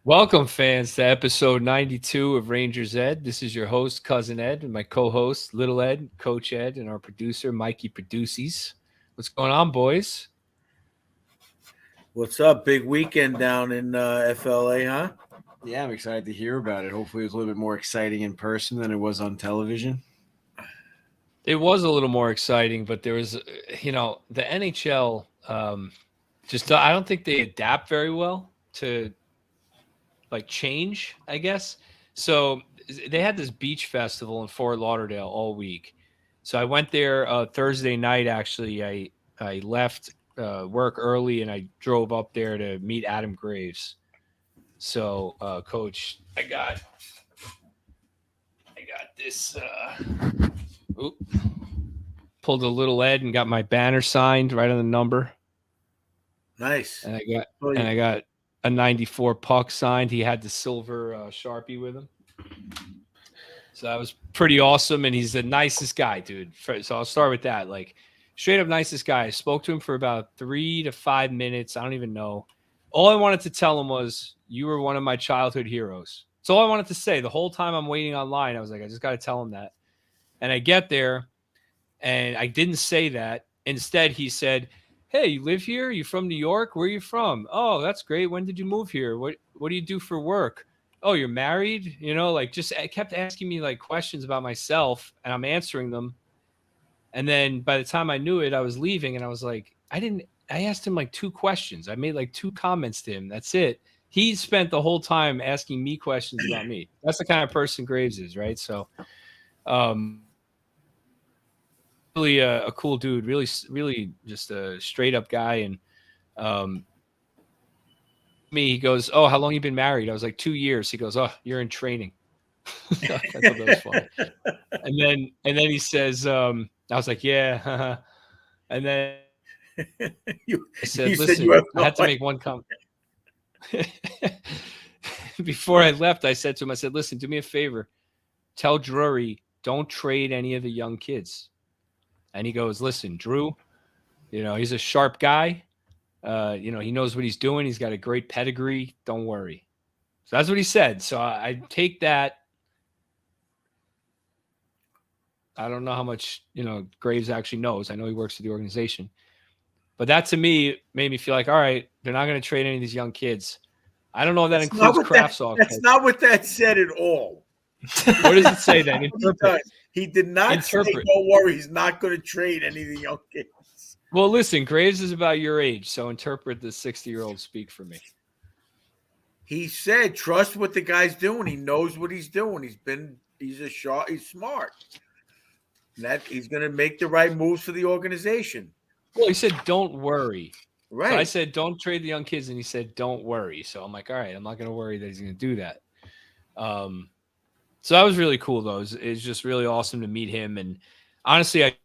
Welcome, fans, to episode 92 of Rangers Ed. This is your host, Cousin Ed, and my co-host, Little Ed, Coach Ed, and our producer, Mikey Produces. What's going on, boys? What's up? Big weekend down in FLA, huh? Yeah, I'm excited to hear about it. Hopefully, it was a little bit more exciting in person than it was on television. It was a little more exciting, but there was, the NHL, I don't think they adapt very well to, change, I guess. So they had this beach festival in Fort Lauderdale all week. So I went there Thursday night, actually. I left work early and I drove up there to meet Adam Graves. So, Coach, I got this. Pulled a little Ed and got my banner signed right on the number. Nice. And I got a 94 puck signed. He had the silver Sharpie with him. So that was pretty awesome. And he's the nicest guy, dude. So I'll start with that. Like, straight up nicest guy. I spoke to him for about 3 to 5 minutes. I don't even know. All I wanted to tell him was, you were one of my childhood heroes. That's all I wanted to say. The whole time I'm waiting online, I was like, I just got to tell him that. And I get there, and I didn't say that. Instead, he said, hey, you live here? You from New York? Where are you from? Oh, that's great. When did you move here? What do you do for work? Oh, you're married? Just kept asking me like questions about myself, and I'm answering them. And then by the time I knew it, I was leaving, and I was like, I asked him like 2 questions. I made like 2 comments to him. That's it. He spent the whole time asking me questions about me. That's the kind of person Graves is, right? So, really a cool dude, really just a straight up guy. And he goes, oh, how long you been married? I was like, 2 years. He goes, oh, you're in training. I thought that was funny. And then he says, I was like, yeah. And then I said, listen, I had to make one comment. Before I left, I said to him, I said, listen, do me a favor. Tell Drury, don't trade any of the young kids. And he goes, listen, Drew, he's a sharp guy. He knows what he's doing. He's got a great pedigree. Don't worry. So that's what he said. So I take that. I don't know how much, Graves actually knows. I know he works for the organization. But that to me made me feel like, all right, they're not going to trade any of these young kids. I don't know if that includes Kraftsov. That's not what that said at all. What does it say then? He did not say, don't worry, he's not going to trade any of the young kids. Well, listen, Graves is about your age, so interpret the 60-year-old speak for me. He said, trust what the guy's doing. He knows what he's doing. He's smart. That he's going to make the right moves for the organization. Well, he said, don't worry. Right. So I said, don't trade the young kids, and he said, don't worry. So I'm like, all right, I'm not going to worry that he's going to do that. So that was really cool, though. It's just really awesome to meet him. And honestly, I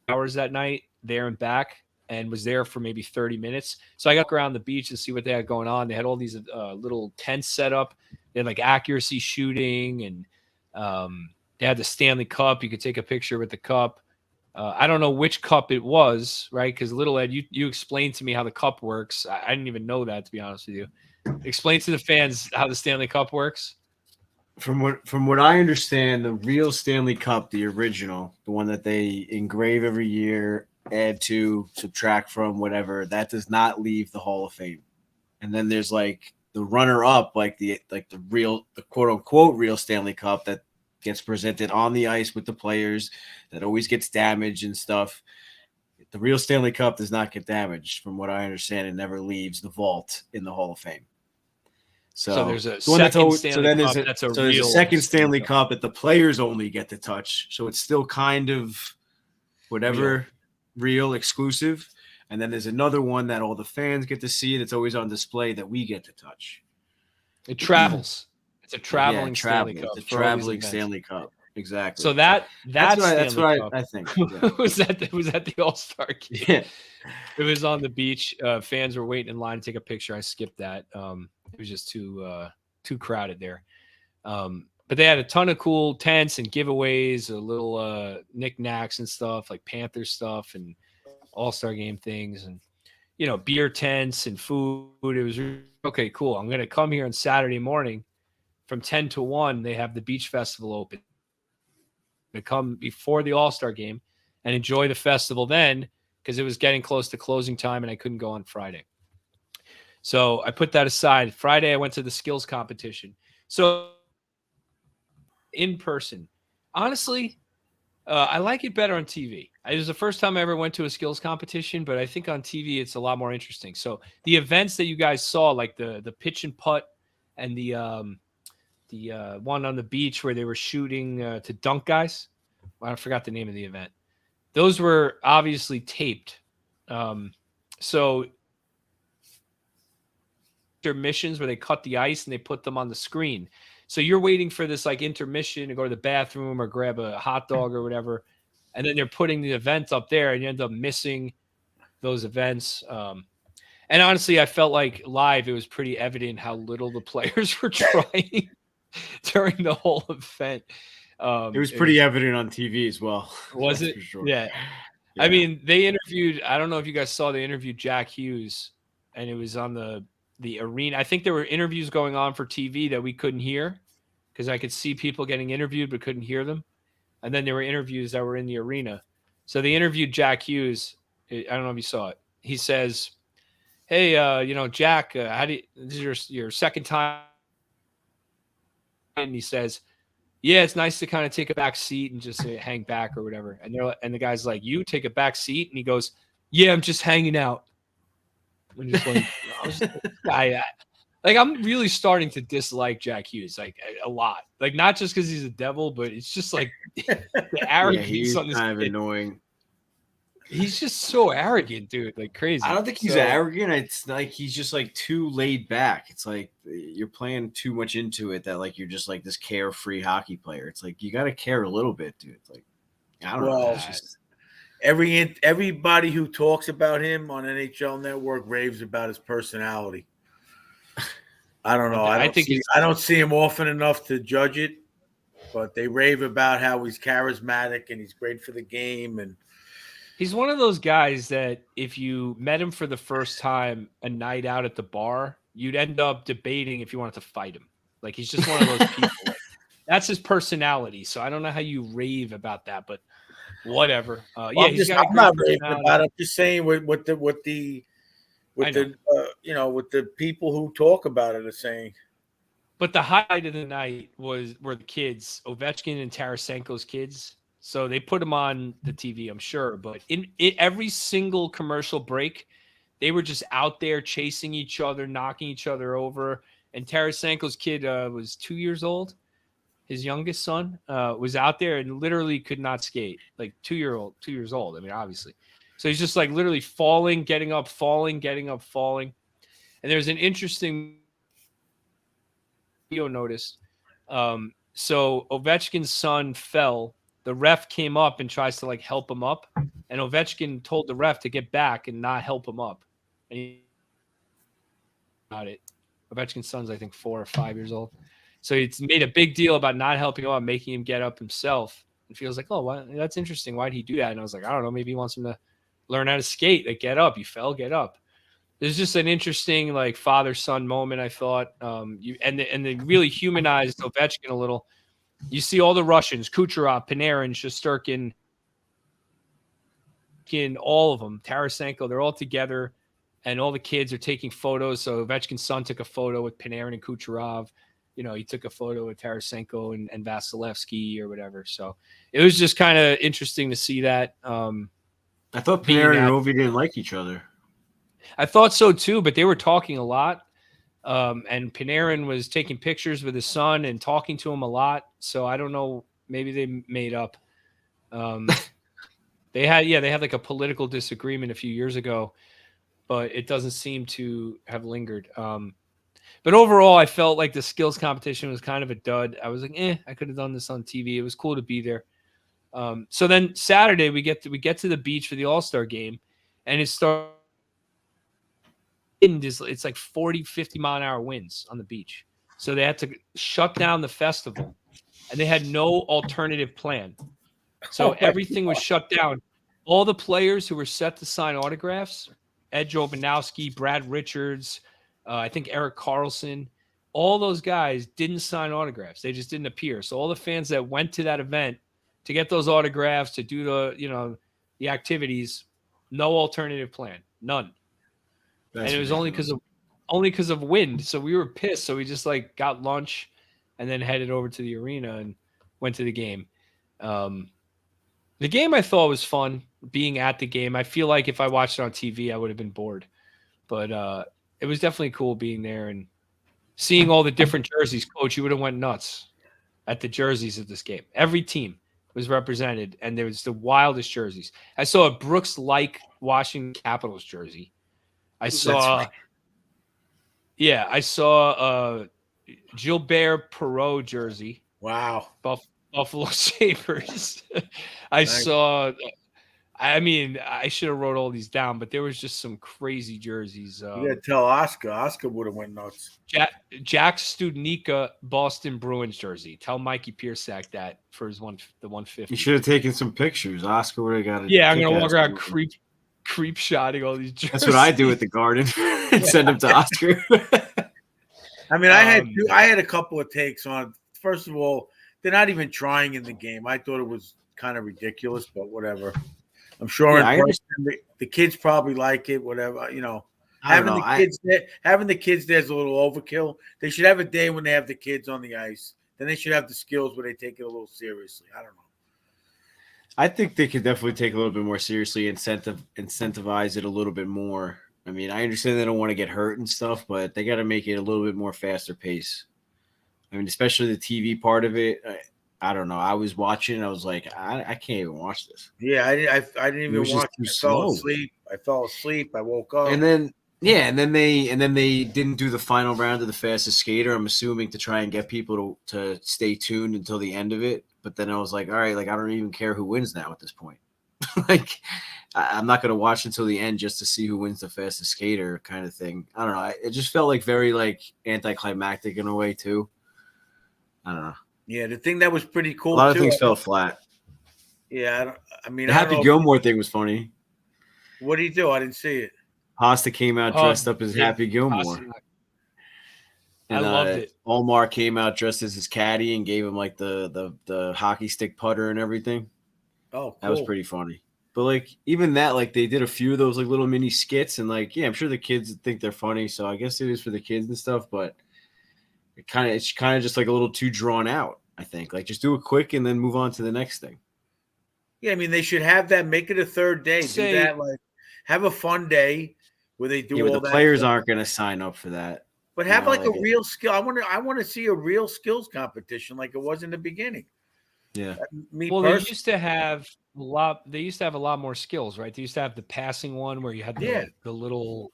hours that night there and back, and was there for maybe 30 minutes. So I got around the beach and see what they had going on. They had all these little tents set up. They had like accuracy shooting, and they had the Stanley Cup. You could take a picture with the cup. I don't know which cup it was, right? Because Little Ed, you explained to me how the cup works. I didn't even know that, to be honest with you. Explain to the fans how the Stanley Cup works. From what I understand, the real Stanley Cup, the original, the one that they engrave every year, add to, subtract from, whatever, that does not leave the Hall of Fame. And then there's like the runner-up, like the quote unquote real Stanley Cup that gets presented on the ice with the players, that always gets damaged and stuff. The real Stanley Cup does not get damaged, from what I understand. It never leaves the vault in the Hall of Fame. So there's a second Stanley Cup that's a real second Stanley Cup that the players only get to touch. So it's still kind of whatever, real exclusive. And then there's another one that all the fans get to see that's always on display that we get to touch. It travels. It's a traveling Stanley Cup. It's a traveling Stanley Cup. Exactly. So that's what I think. Yeah. was at the All-Star game. Yeah. It was on the beach. Fans were waiting in line to take a picture. I skipped that. It was just too crowded there. But they had a ton of cool tents and giveaways, a little knickknacks and stuff, like Panther stuff and All-Star game things. And beer tents and food. It was okay, cool. I'm going to come here on Saturday morning from 10 to 1. They have the beach festival open. To come before the All-Star game and enjoy the festival then, because it was getting close to closing time and I couldn't go on Friday. So I put that aside. Friday, I went to the skills competition. So in person, honestly, I like it better on TV. It was the first time I ever went to a skills competition, but I think on TV it's a lot more interesting. So the events that you guys saw, like the pitch and putt and the one on the beach where they were shooting to dunk guys. I forgot the name of the event. Those were obviously taped. So intermissions where they cut the ice and they put them on the screen. So you're waiting for this like intermission to go to the bathroom or grab a hot dog or whatever. And then they're putting the event up there and you end up missing those events. And honestly, I felt like live, it was pretty evident how little the players were trying during the whole event. It was pretty evident on TV as well. Was it? For sure. Yeah. I mean, they interviewed, I don't know if you guys saw, they interviewed Jack Hughes and it was on the arena. I think there were interviews going on for TV that we couldn't hear because I could see people getting interviewed but couldn't hear them. And then there were interviews that were in the arena. So they interviewed Jack Hughes. I don't know if you saw it. He says, hey, Jack, this is your second time. And he says, yeah, it's nice to kind of take a back seat and just hang back or whatever. And the guy's like, you take a back seat? And he goes, yeah, I'm just hanging out. I'm just like, I'm really starting to dislike Jack Hughes, like a lot. Like, not just because he's a devil, but it's just like the arrogance he's on this kind of kid. Annoying. He's just so arrogant, dude. Like crazy. I don't think he's arrogant. It's like he's just like too laid back. It's like you're playing too much into it that like you're just like this carefree hockey player. It's like you got to care a little bit, dude. Like I don't know. It's just everybody who talks about him on NHL Network raves about his personality. I don't know. I don't see him often enough to judge it, but they rave about how he's charismatic and he's great for the game. And he's one of those guys that if you met him for the first time a night out at the bar, you'd end up debating if you wanted to fight him. Like he's just one of those people. Like, that's his personality. So I don't know how you rave about that, but whatever. I'm not raving about it. I'm just saying with the people who talk about it are saying. But the highlight of the night were the kids, Ovechkin and Tarasenko's kids. So they put them on the TV, I'm sure. But in every single commercial break, they were just out there chasing each other, knocking each other over. And Tarasenko's kid was 2 years old. His youngest son was out there and literally could not skate. Like 2 years old. I mean, obviously. So he's just like literally falling, getting up, falling, getting up, falling. And there's an interesting video noticed. So Ovechkin's son fell. The ref came up and tries to like help him up. And Ovechkin told the ref to get back and not help him up. And he about it. Ovechkin's son's, I think, 4 or 5 years old. So it's made a big deal about not helping him up, making him get up himself. And feels like, oh, that's interesting. Why'd he do that? And I was like, I don't know. Maybe he wants him to learn how to skate. Like, get up. You fell, get up. There's just an interesting like father-son moment, I thought. And they really humanized Ovechkin a little. You see all the Russians, Kucherov, Panarin, Shesterkin, all of them, Tarasenko, they're all together, and all the kids are taking photos. So Ovechkin's son took a photo with Panarin and Kucherov. He took a photo with Tarasenko and Vasilevsky or whatever. So it was just kind of interesting to see that. I thought Panarin and Ovi didn't like each other. I thought so too, but they were talking a lot. And Panarin was taking pictures with his son and talking to him a lot. So I don't know. Maybe they made up. They had like a political disagreement a few years ago, but it doesn't seem to have lingered. But overall, I felt like the skills competition was kind of a dud. I was like, I could have done this on TV. It was cool to be there. So then Saturday we get to the beach for the All-Star game, and it starts. It's like 40, 50 mile an hour winds on the beach. So they had to shut down the festival, and they had no alternative plan. So everything was shut down. All the players who were set to sign autographs Ed Jobanowski, Brad Richards, I think Eric Carlson. All those guys didn't sign autographs. They just didn't appear. So all the fans that went to that event to get those autographs, to do the activities, no alternative plan, none. And it was only because of wind. So we were pissed. So we just like got lunch and then headed over to the arena and went to the game. The game I thought was fun being at the game. I feel like if I watched it on TV, I would have been bored, but it was definitely cool being there and seeing all the different jerseys. Coach, you would have went nuts at the jerseys of this game. Every team was represented, and there was the wildest jerseys. I saw a Brooks-like Washington Capitals jersey. I saw Gilbert Perreault jersey. Wow. Buffalo Sabres. I saw. I mean, I should have wrote all these down, but there was just some crazy jerseys. You gotta tell Oscar. Oscar would have went nuts. Jack Studnicka Boston Bruins jersey. Tell Mikey Piersack that for his the 150. You should have taken some pictures. Oscar would have got it. Yeah, I'm gonna walk around creep shotting all these jerseys. That's what I do at the Garden and send them to Oscar. I mean, I had a couple of takes on. First of all, they're not even trying in the game. I thought it was kind of ridiculous, but whatever. I'm sure the kids probably like it. Whatever, having the kids there's a little overkill. They should have a day when they have the kids on the ice. Then they should have the skills where they take it a little seriously. I don't know. I think they could definitely take it a little bit more seriously, incentivize it a little bit more. I mean, I understand they don't want to get hurt and stuff, but they got to make it a little bit more faster pace. I mean, especially the TV part of it. I don't know. I was watching. I was like, I can't even watch this. Yeah, I didn't even watch. I fell asleep. I woke up. And then they didn't do the final round of the fastest skater. I'm assuming to try and get people to stay tuned until the end of it. But then I was like, all right, like I don't even care who wins now at this point. Like I'm not going to watch until the end just to see who wins the fastest skater kind of thing. I don't know. It just felt like very like anticlimactic in a way too. I don't know. Yeah, the thing that was pretty cool. A lot of things fell flat. Yeah, the Happy Gilmore thing was funny. What did he do? I didn't see it. Hosta came out dressed up as Happy Gilmore. I loved it. Omar came out dressed as his caddy and gave him like the hockey stick putter and everything. Oh, cool. That was pretty funny. But like even that, like they did a few of those like little mini skits and like I'm sure the kids think they're funny, so I guess it is for the kids and stuff. But it's kind of just like a little too drawn out. I think like just do it quick and then move on to the next thing. Yeah, I mean they should have that. Make it a third day. Do that. Like have a fun day where they do all that. The players aren't going to sign up for that. But have like a real skill. I want to see a real skills competition like it was in the beginning. Yeah. They used to have a lot. They used to have a lot more skills, right? They used to have the passing one where you had the little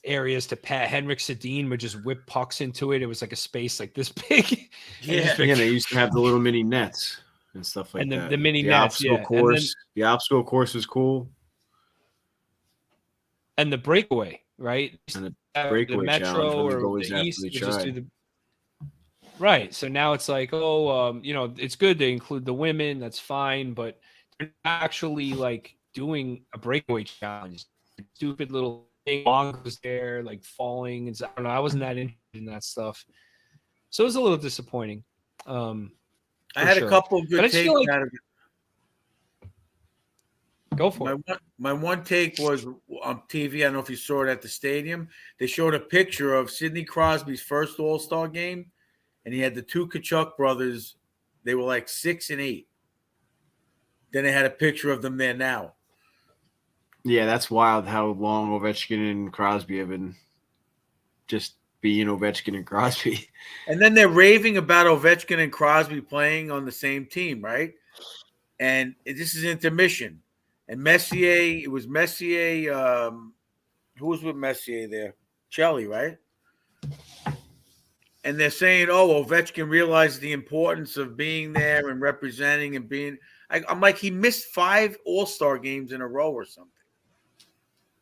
areas to pat. Henrik Sedin would just whip pucks into it. It was like a space like this big. They used to have the little mini nets and stuff like that. And the mini nets, course. The obstacle course was cool. And the breakaway, right? And the metro or the east just do the right. So now it's like, it's good to include the women. That's fine, but they're actually like doing a breakaway challenge. Stupid little thing was there, like falling, and I don't know. I wasn't that interested in that stuff, so it was a little disappointing. I had a couple of good takes out of it. Go for it. My one take was on TV. I don't know if you saw it at the stadium. They showed a picture of Sidney Crosby's first All-Star game, and he had the two Tkachuk brothers. They were like 6 and 8. Then they had a picture of them there now. Yeah, that's wild how long Ovechkin and Crosby have been just being Ovechkin and Crosby. And then they're raving about Ovechkin and Crosby playing on the same team, right? And this is intermission. And Messier, it was Messier. Who was with Messier there? Chytil, right? And they're saying, Ovechkin realized the importance of being there and representing and being. I'm like, he missed 5 All-Star games in a row or something.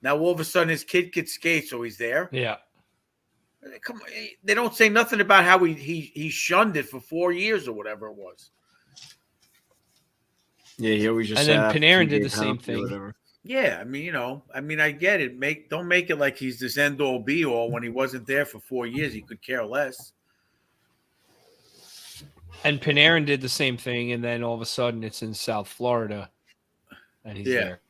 Now all of a sudden his kid could skate, so he's there. Yeah. Come on, they don't say nothing about how he shunned it for 4 years or whatever it was. Yeah, he always just. And then Panarin did the same thing. Yeah, I mean, I get it. Don't make it like he's this end all be all when he wasn't there for 4 years. He could care less. And Panarin did the same thing, and then all of a sudden it's in South Florida, and he's there.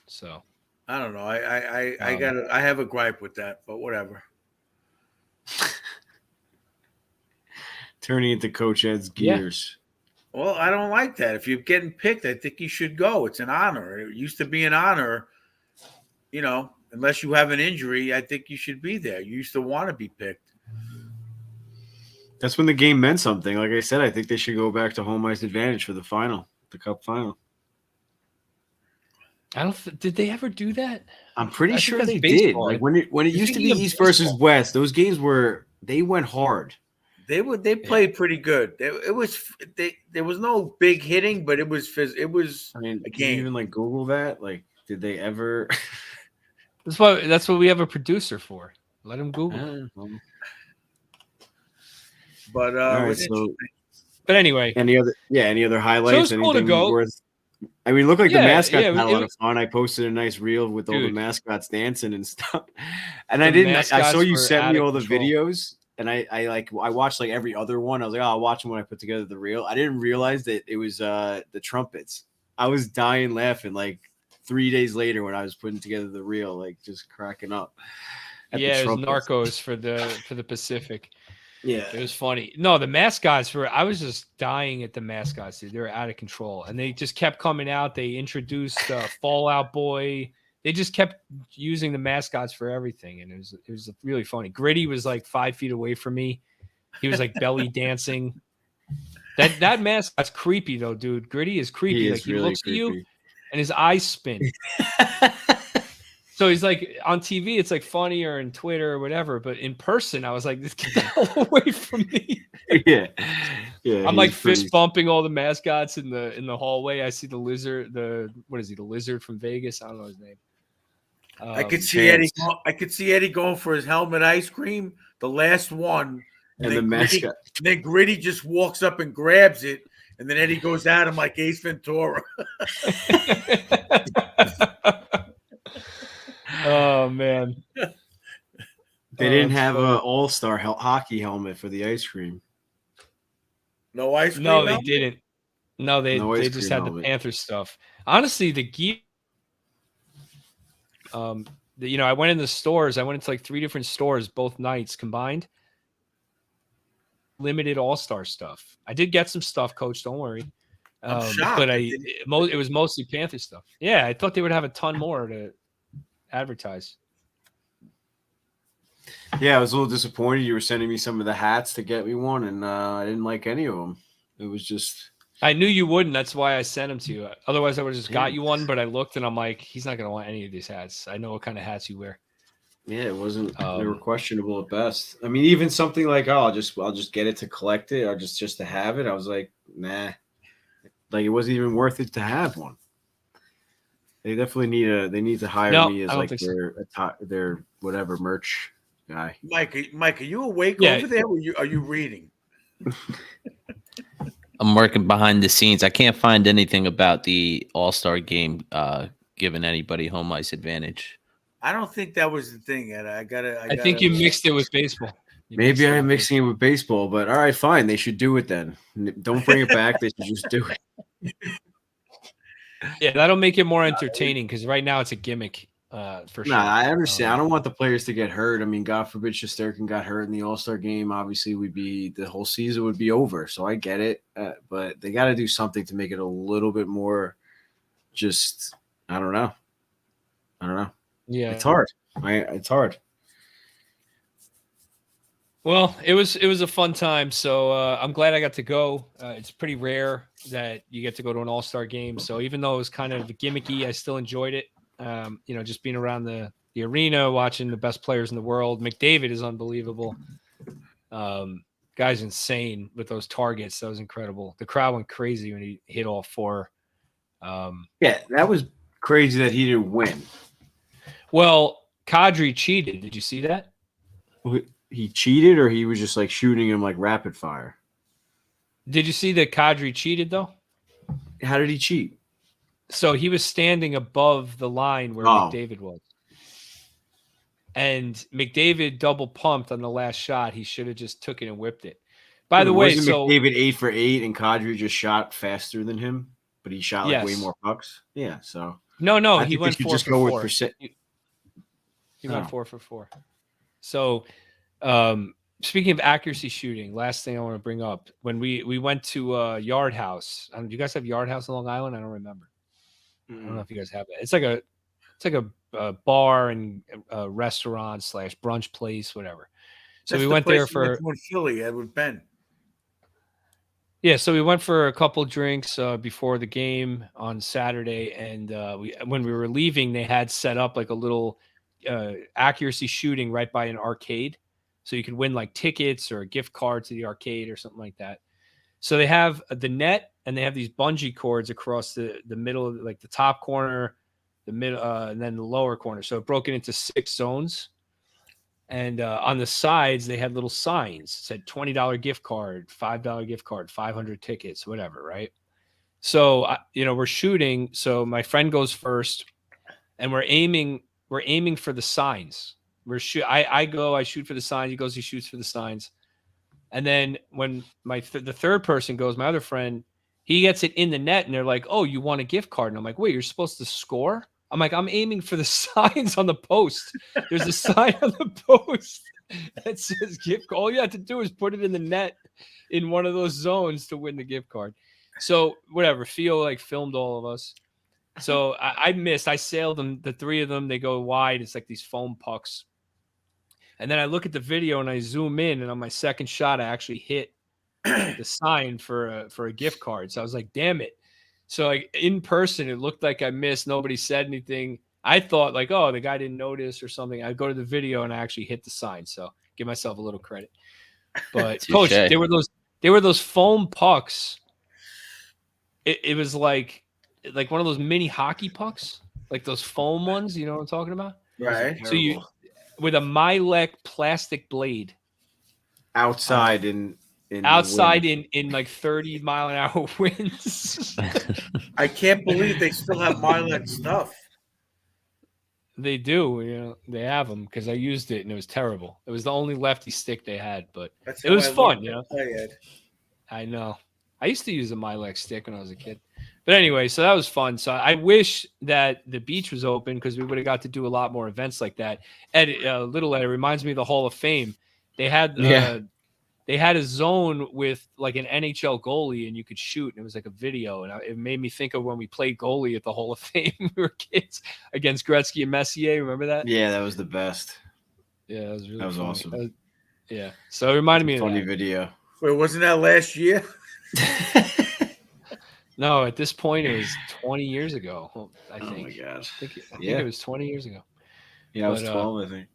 So I don't know. I have a gripe with that, but whatever. Turning into Coach Ed's gears. Yeah. Well, I don't like that. If you're getting picked, I think you should go. It's an honor. It used to be an honor. Unless you have an injury, I think you should be there. You used to want to be picked. That's when the game meant something. Like I said, I think they should go back to home ice advantage for the final, the Cup final. Did they ever do that? I'm pretty sure they did. Like when it used to be East versus West, those games they went hard. They played pretty good. There was no big hitting, but it was. I mean, can you even like Google that? Like, did they ever? That's what we have a producer for. Let him Google. But right, but anyway, any other highlights? So it was cool to go. I mean, it looked like the mascots had a lot of fun. I posted a nice reel with all the mascots dancing and stuff. And I saw you sent me all the videos, and I watched like every other one. I was like, I'll watch them when I put together the reel. I didn't realize that it was the trumpets. I was dying laughing like 3 days later when I was putting together the reel, like just cracking up. Yeah, it was Narcos for the Pacific. Yeah, it was funny. No, the mascots I was just dying at the mascots, dude. They were out of control, and they just kept coming out. They introduced Fallout Boy. They just kept using the mascots for everything, and it was really funny. Gritty was like 5 feet away from me. He was like belly dancing. That mascot's creepy though, dude. Gritty is creepy. He really looks creepy at you, and his eyes spin. So he's like on TV, it's like funnier in Twitter or whatever, but in person, I was like, "This get the hell away from me!" Yeah. I'm like fist bumping all the mascots in the hallway. I see the lizard. What is he? The lizard from Vegas. I don't know his name. I could see Eddie. I could see Eddie going for his helmet ice cream, the last one, and the mascot. Then Gritty just walks up and grabs it, and then Eddie goes at him like Ace Ventura. Oh man, they didn't have an All-Star hockey helmet for the ice cream. No ice cream. No, they didn't. No, they just had the Panther stuff. Honestly, the gear. I went in the stores. I went into like 3 different stores both nights combined. Limited All-Star stuff. I did get some stuff, Coach. Don't worry. I'm shocked. But it was mostly Panther stuff. Yeah, I thought they would have a ton more to advertise. Yeah, I was a little disappointed. You were sending me some of the hats to get me one, and I didn't like any of them. It was just. I knew you wouldn't. That's why I sent them to you. Otherwise, I would have just got you one. But I looked, and I'm like, he's not going to want any of these hats. I know what kind of hats you wear. Yeah, it wasn't. They were questionable at best. I mean, even something like, I'll just get it to collect it, or just to have it. I was like, nah. Like it wasn't even worth it to have one. They definitely need to hire me as like their whatever merch guy. Mike, are you awake over there? Or are you reading? I'm working behind the scenes. I can't find anything about the All-Star game giving anybody home ice advantage. I don't think that was the thing, Ed. I think you mixed it with baseball. Maybe I'm mixing it with baseball, but all right, fine. They should do it then. Don't bring it back. They should just do it. Yeah, that'll make it more entertaining because right now it's a gimmick for sure. I understand. I don't want the players to get hurt. I mean, God forbid Shesterkin got hurt in the All-Star game. Obviously, the whole season would be over. So I get it, but they got to do something to make it a little bit more. Just I don't know. Yeah, it's hard. It's hard. Well, it was a fun time, so I'm glad I got to go. It's pretty rare that you get to go to an All-Star game, so even though it was kind of gimmicky, I still enjoyed it. Just being around the arena, watching the best players in the world. McDavid is unbelievable. Guy's insane with those targets. That was incredible. The crowd went crazy when he hit all 4. Yeah, that was crazy that he didn't win. Well, Kadri cheated. Did you see that? He cheated, or he was just like shooting him like rapid fire? Did you see that Kadri cheated though? How did he cheat? So he was standing above the line where McDavid was. And McDavid double pumped on the last shot. He should have just took it and whipped it. By the way, wasn't McDavid 8 for 8 and Kadri just shot faster than him, but he shot like way more pucks? Yeah, so. No, he went 4 for 4. He went 4 for 4. So, speaking of accuracy shooting, last thing I want to bring up, when we went to Yard House. Do you guys have Yard House in Long Island? I don't remember. I don't know if you guys have it. It's like a bar and a restaurant / brunch place, whatever. So That's we went there for in Philly, Edward Ben. Yeah, so we went for a couple drinks before the game on Saturday, and when we were leaving, they had set up like a little accuracy shooting right by an arcade, so you could win like tickets or a gift card to the arcade or something like that. So they have the net, and they have these bungee cords across the middle, like the top corner, the middle, and then the lower corner. So it broke it into 6 zones. And on the sides, they had little signs. It said $20 gift card, $5 gift card, 500 tickets, whatever, right? So, we're shooting. So my friend goes first, and we're aiming for the signs. I shoot for the signs. He goes, he shoots for the signs. And then when the third person goes, my other friend, he gets it in the net, and they're like, "Oh, you want a gift card?" And I'm like, "Wait, you're supposed to score?" I'm like, I'm aiming for the signs on the post. There's a sign on the post that says gift card. All you have to do is put it in the net in one of those zones to win the gift card. So whatever, Theo filmed all of us. So I missed. I sailed them, the 3 of them. They go wide. It's like these foam pucks. And then I look at the video and I zoom in, and on my second shot, I actually hit the sign for a gift card. So I was like, damn it. So in person, it looked like I missed. Nobody said anything. I thought oh, the guy didn't notice or something. I go to the video and I actually hit the sign. So give myself a little credit. But coach, they were those foam pucks. It was like one of those mini hockey pucks, like those foam ones. You know what I'm talking about? Right. So you with a Milek plastic blade outside in like 30 mile an hour winds. I can't believe they still have Milek stuff. They do, they have them, because I used it and it was terrible. It was the only lefty stick they had, but it was fun, I know. I used to use a Milek stick when I was a kid. But anyway, so that was fun. So I wish that the beach was open, because we would have got to do a lot more events like that. Ed, it reminds me of the Hall of Fame. They had They had a zone with like an NHL goalie, and you could shoot, and it was like a video. And it made me think of when we played goalie at the Hall of Fame when we were kids against Gretzky and Messier. Remember that? Yeah, that was the best. Yeah, that was really funny. Awesome. Yeah, so it reminded me of funny that. Video. Wait, wasn't that last year? No, at this point it was 20 years ago. I think. Oh my god! I think it was 20 years ago. Yeah, I was 12. I think.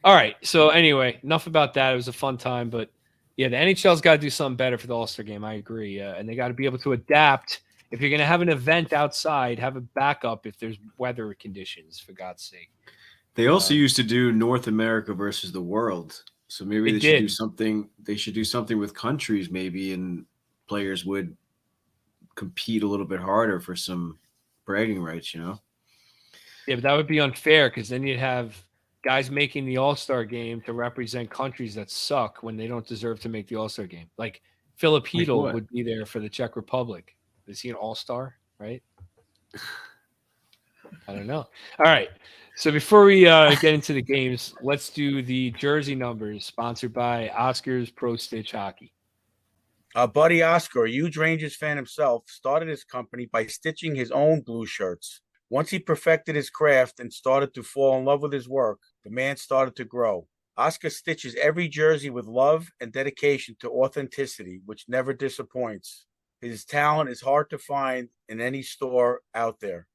All right. So anyway, enough about that. It was a fun time, but yeah, the NHL's got to do something better for the All-Star game. I agree. And they got to be able to adapt. If you're going to have an event outside, have a backup if there's weather conditions, for God's sake. They also used to do North America versus the world. So maybe they should do something. They should do something with countries maybe, and players would compete a little bit harder for some bragging rights, Yeah, but that would be unfair, because then you'd have guys making the All-Star game to represent countries that suck when they don't deserve to make the All-Star game. Like Philip Chytil would be there for the Czech Republic. Is he an All-Star, right? I don't know. All right. So before we get into the games, let's do the jersey numbers, sponsored by Oscar's Pro Stitch Hockey. Our buddy Oscar, a huge Rangers fan himself, started his company by stitching his own blue shirts. Once he perfected his craft and started to fall in love with his work, the man started to grow. Oscar stitches every jersey with love and dedication to authenticity, which never disappoints. His talent is hard to find in any store out there.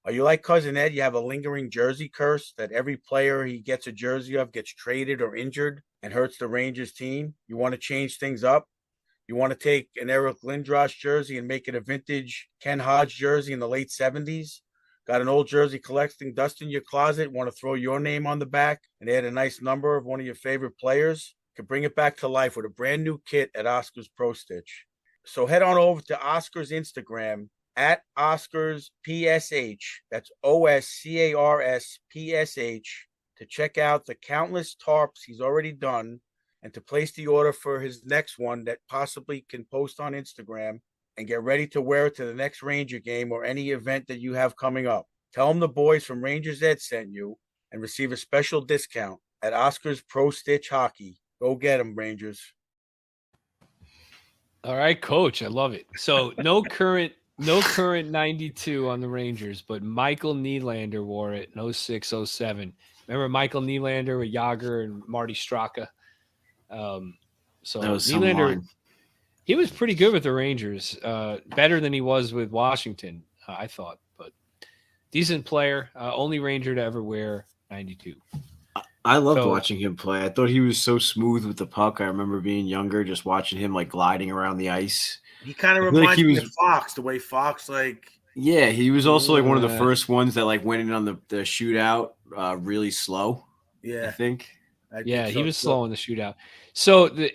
Are you like Cousin Ed? You have a lingering jersey curse that every player he gets a jersey of gets traded or injured and hurts the Rangers team? You want to change things up? You want to take an Eric Lindros jersey and make it a vintage Ken Hodge jersey in the late 70s? Got an old jersey collecting dust in your closet? Want to throw your name on the back and add a nice number of one of your favorite players? You can bring it back to life with a brand new kit at Oscar's Pro Stitch. So head on over to Oscar's Instagram at Oscars PSH. That's OSCARS PSH to check out the countless tarps he's already done and to place the order for his next one that possibly can post on Instagram and get ready to wear it to the next Ranger game or any event that you have coming up. Tell him the boys from Rangers Ed sent you and receive a special discount at Oscars Pro Stitch Hockey. Go get him, Rangers. All right, Coach. I love it. So no current 92 on the Rangers, but Michael Nylander wore it in 06-07. Remember Michael Nylander with Jágr and Marty Straka? So Nylander, he was pretty good with the Rangers, better than he was with Washington, I thought, but decent player, only Ranger to ever wear 92. I loved watching him play. I thought he was so smooth with the puck. I remember being younger, just watching him like gliding around the ice. He kind of reminds me of Fox, the way Fox Yeah, he was also like one of the first ones that like went in on the shootout really slow. Yeah, I think. He was slow in the shootout. So the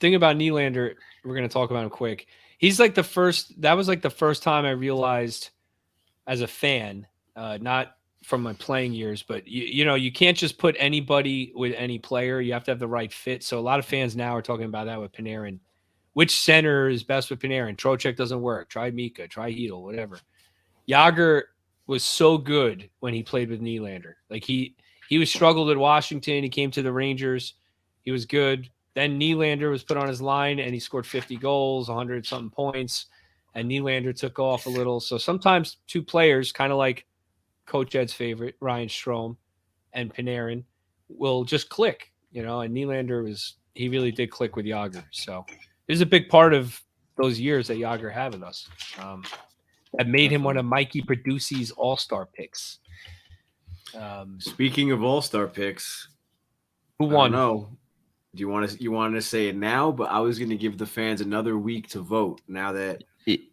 thing about Nylander, we're gonna talk about him quick. He's like the first. That was like the first time I realized, as a fan, not from my playing years, but you can't just put anybody with any player. You have to have the right fit. So a lot of fans now are talking about that with Panarin. Which center is best with Panarin? Trocheck doesn't work. Try Mika. Try Chytil. Whatever. Jágr was so good when he played with Nylander. Like he was struggled at Washington. He came to the Rangers. He was good. Then Nylander was put on his line and he scored 50 goals, 100-something points, and Nylander took off a little. So sometimes two players, kind of like Coach Ed's favorite, Ryan Strome, and Panarin, will just click, and Nylander he really did click with Jágr. So it was a big part of those years that Jágr had with us. That made him one of Mikey Produci's All-Star picks. Speaking of All-Star picks, who won? I don't know. Do you want to say it now? But I was going to give the fans another week to vote. Now that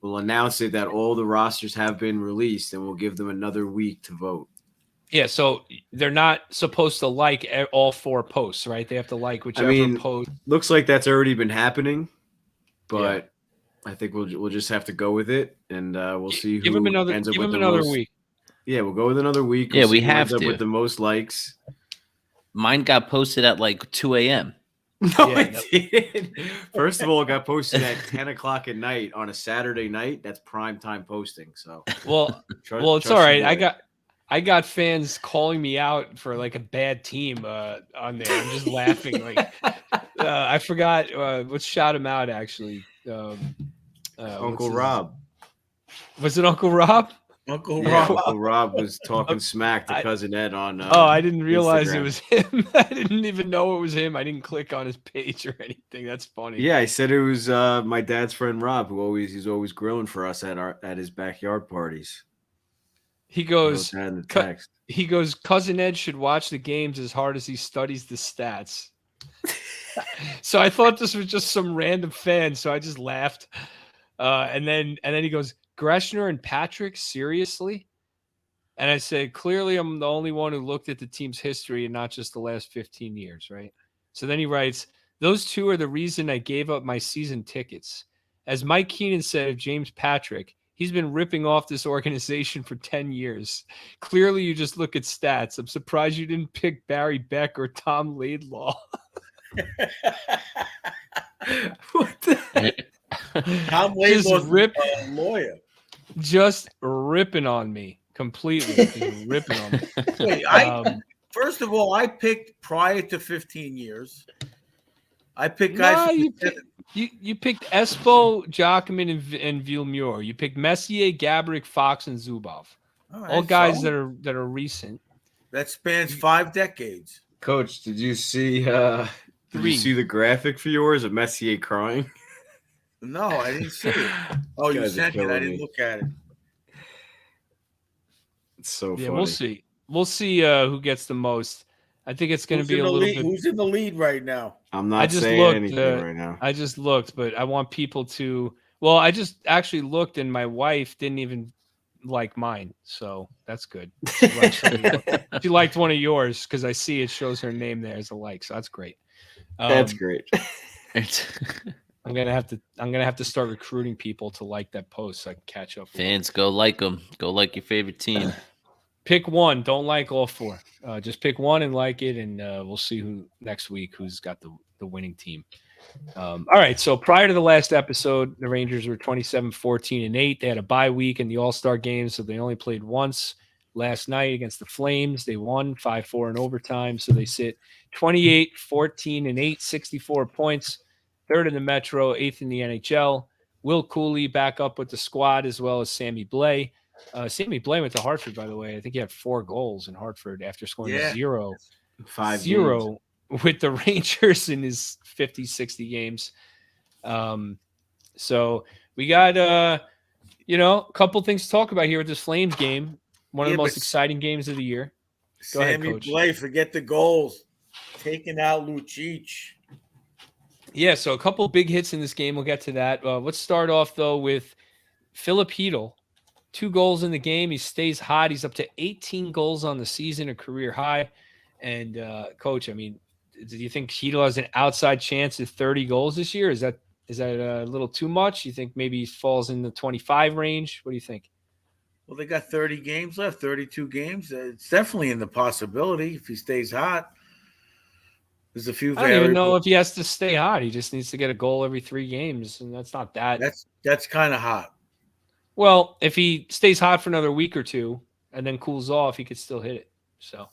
we'll announce it that all the rosters have been released, and we'll give them another week to vote. Yeah, so they're not supposed to like all 4 posts, right? They have to like whichever post. Looks like that's already been happening, but I think we'll just have to go with it, and we'll see who ends up with another week. Yeah, we'll go with another week. Yeah, we have to with the most likes. Mine got posted at like 2 a.m. No, it didn't. First of all, it got posted at 10 o'clock at night on a Saturday night. That's prime time posting. So it's all right. I got fans calling me out for like a bad team on there. I'm just laughing. Like I forgot. Let's shout him out. Actually, Uncle Rob. Was it Uncle Rob? Uncle Rob. Uncle Rob was talking smack to Cousin Ed on. I didn't realize Instagram. It was him. I didn't even know it was him. I didn't click on his page or anything. That's funny. Yeah, I said it was my dad's friend Rob, he's always grilling for us at his backyard parties. He goes. He goes. Cousin Ed should watch the games as hard as he studies the stats. So I thought this was just some random fan. So I just laughed, and then he goes, Greshner and Patrick, seriously? And I said, clearly I'm the only one who looked at the team's history and not just the last 15 years, right? So then he writes, those two are the reason I gave up my season tickets. As Mike Keenan said of James Patrick, he's been ripping off this organization for 10 years. Clearly you just look at stats. I'm surprised you didn't pick Barry Beck or Tom Laidlaw. What the heck? Tom Laidlaw's a lawyer. Just ripping on me completely. Just ripping on me. Wait, first of all, I picked prior to 15 years. I picked guys. You picked Espo, Jacquemin, and Villemure. You picked Messier, Gaborik, Fox, and Zubov. All guys that are recent. That spans 5 decades. Coach, did you see? Did you see the graphic for yours of Messier crying? No, I didn't see it. Oh, you sent it. I didn't look at it. It's so funny. We'll see. We'll see who gets the most. I think it's going to be a little bit. Who's in the lead right now? I'm not saying anything right now. I just looked, but I want people to. Well, I just actually looked, and my wife didn't even like mine, so that's good. She liked one of yours because I see it shows her name there as a like, so that's great. That's great. I'm gonna have to start recruiting people to like that post so I can catch up. Fans, go like them. Go like your favorite team. Pick one. Don't like all four. Just pick one and like it, and we'll see who next week who's got the winning team. All right. So prior to the last episode, the Rangers were 27-14-8. They had a bye week in the All-Star game, so they only played once last night against the Flames. They won 5-4 in overtime, so they sit 28-14-8, 64 points, third in the Metro, eighth in the NHL. Will Cooley back up with the squad as well as Sammy Blais. Sammy Blais went to Hartford, by the way. I think he had 4 goals in Hartford after scoring zero with the Rangers in his 50, 60 games. So we got, a couple things to talk about here with this Flames game. One of the most exciting games of the year. Go ahead, Coach. Blais, forget the goals. Taking out Lucic. Yeah, so a couple big hits in this game. We'll get to that. Let's start off, though, with Philip Chytil. 2 goals in the game. He stays hot. He's up to 18 goals on the season, a career high. And, Coach, I mean, do you think Chytil has an outside chance at 30 goals this year? Is that a little too much? You think maybe he falls in the 25 range? What do you think? Well, they got 30 games left, 32 games. It's definitely in the possibility if he stays hot. There's a few. I don't even know if he has to stay hot. He just needs to get a goal every 3 games, and that's not that. That's kind of hot. Well, if he stays hot for another week or 2 and then cools off, he could still hit it. So,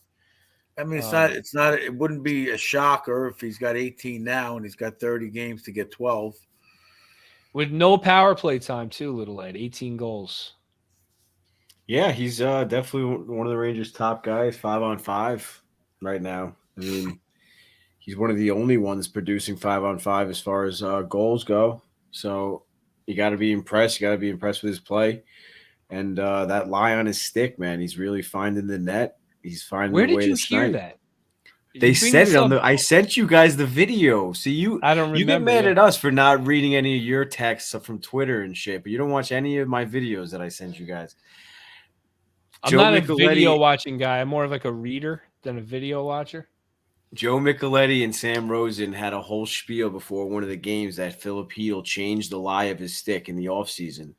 I mean, it wouldn't be a shocker if he's got 18 now and he's got 30 games to get 12. With no power play time, too, Little Ed, 18 goals. Yeah, he's definitely one of the Rangers' top guys, 5-on-5 right now. I mean, he's one of the only ones producing 5-on-5 as far as goals go. So you got to be impressed. You got to be impressed with his play. And that lie on his stick, man, he's really finding the net. He's finding the way to snipe. Where did you hear that? They said it on I sent you guys the video. So I don't remember. You get mad at us for not reading any of your texts from Twitter and shit, but you don't watch any of my videos that I sent you guys. I'm not a video watching guy. I'm more of like a reader than a video watcher. Joe Micheletti and Sam Rosen had a whole spiel before one of the games that Philip Chytil changed the lie of his stick in the offseason.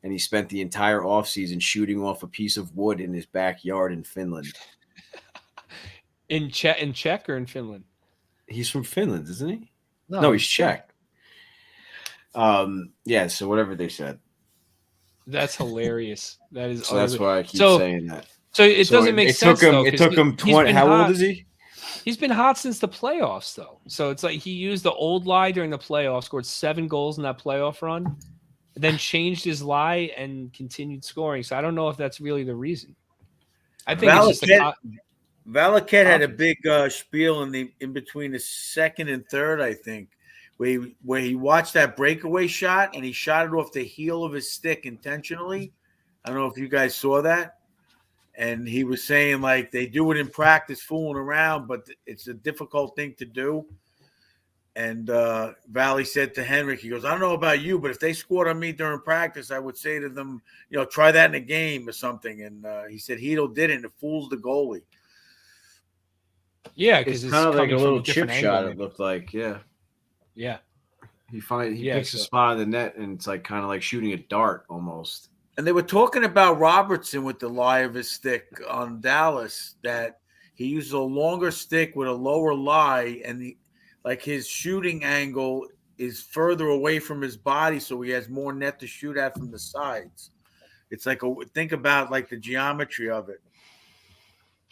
And he spent the entire offseason shooting off a piece of wood in his backyard in Finland. In Czech or in Finland? He's from Finland, isn't he? No, he's Czech. Yeah, so whatever they said. That's hilarious. That is. So that's why I keep saying that. So it doesn't make sense. It took him 20. How old is he? He's been hot since the playoffs, though. So it's like he used the old lie during the playoffs, scored 7 goals in that playoff run, then changed his lie and continued scoring. So I don't know if that's really the reason. I think it's just Valaket had a big spiel in between the second and third, I think, where he watched that breakaway shot and he shot it off the heel of his stick intentionally. I don't know if you guys saw that. And he was saying, like, they do it in practice, fooling around, but it's a difficult thing to do. And Valley said to Henrik, he goes, I don't know about you, but if they scored on me during practice, I would say to them, try that in a game or something. And he said Chytil did it, and it fools the goalie. Yeah, because it's kind of like a little chip shot, it looked like. Yeah. Yeah. He picks a spot in the net, and it's like kind of like shooting a dart almost. And they were talking about Robertson with the lie of his stick on Dallas, that he uses a longer stick with a lower lie, and his shooting angle is further away from his body, so he has more net to shoot at from the sides. It's like think about like the geometry of it.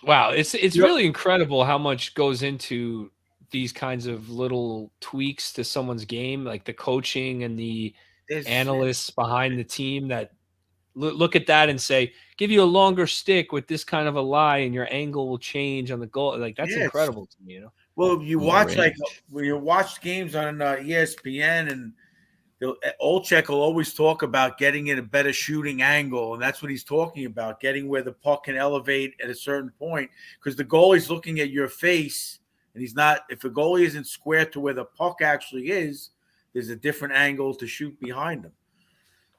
Wow, it's really incredible how much goes into these kinds of little tweaks to someone's game, like the coaching and the analysts behind the team that look at that and say, give you a longer stick with this kind of a lie and your angle will change on the goal. Like that's incredible to me, Well, you watch when you watch games on ESPN, and Olchek will always talk about getting in a better shooting angle, and that's what he's talking about, getting where the puck can elevate at a certain point, because the goalie's looking at your face, and he's not. If a goalie isn't square to where the puck actually is, there's a different angle to shoot behind him.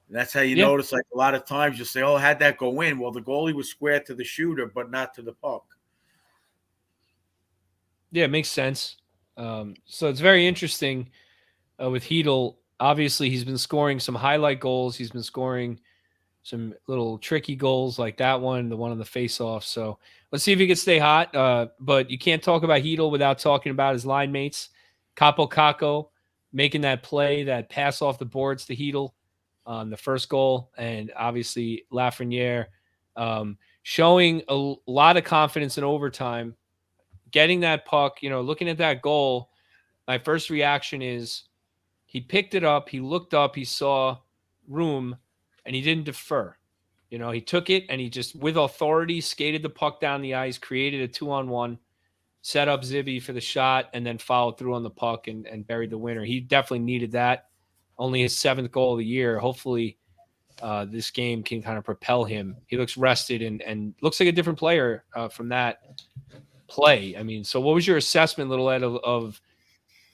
And that's how you notice, like a lot of times you'll say, oh, how'd that go in? Well, the goalie was square to the shooter, but not to the puck. Yeah, it makes sense. So it's very interesting with Chytil. obviously he's been scoring some highlight goals. He's been scoring some little tricky goals like that one, the one on the face-off. So let's see if he can stay hot. But you can't talk about Chytil without talking about his line mates. Capo Caco making that play, that pass off the boards to Chytil on the first goal. And obviously Lafreniere showing a lot of confidence in overtime, getting that puck, looking at that goal. My first reaction is he picked it up, he looked up, he saw room, and he didn't defer. He took it and he just, with authority, skated the puck down the ice, created a 2-on-1, set up Zibby for the shot, and then followed through on the puck and buried the winner. He definitely needed that. Only his 7th goal of the year. Hopefully this game can kind of propel him. He looks rested and looks like a different player from that play. I mean, so what was your assessment, Little Ed, of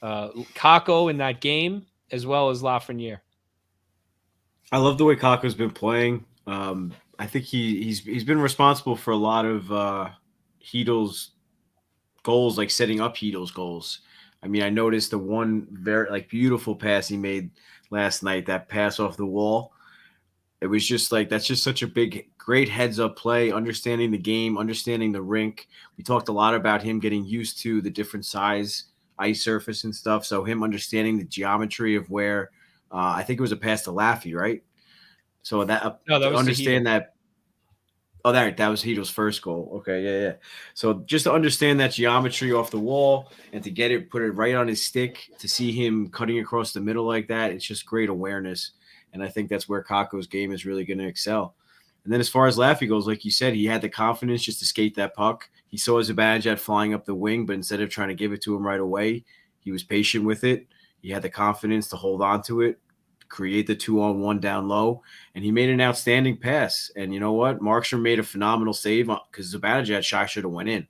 Kako in that game as well as Lafreniere? I love the way Kako's been playing. I think he's been responsible for a lot of Chytil's goals, like setting up Chytil's goals. I mean, I noticed the one very beautiful pass he made last night, that pass off the wall. It was just that's just such a great heads up play, understanding the game, understanding the rink. We talked a lot about him getting used to the different size ice surface and stuff. So him understanding the geometry of where, I think it was a pass to Laffy, right? So that was understand that. Oh, that was Chytil's first goal. Okay, yeah. So just to understand that geometry off the wall and to put it right on his stick, to see him cutting across the middle like that, it's just great awareness. And I think that's where Kako's game is really going to excel. And then as far as Laffy goes, like you said, he had the confidence just to skate that puck. He saw Zibanejad flying up the wing, but instead of trying to give it to him right away, he was patient with it. He had the confidence to hold on to it, create the 2-on-1 down low, and he made an outstanding pass. And you know what? Markstrom made a phenomenal save because Zibanejad's shot should have went in.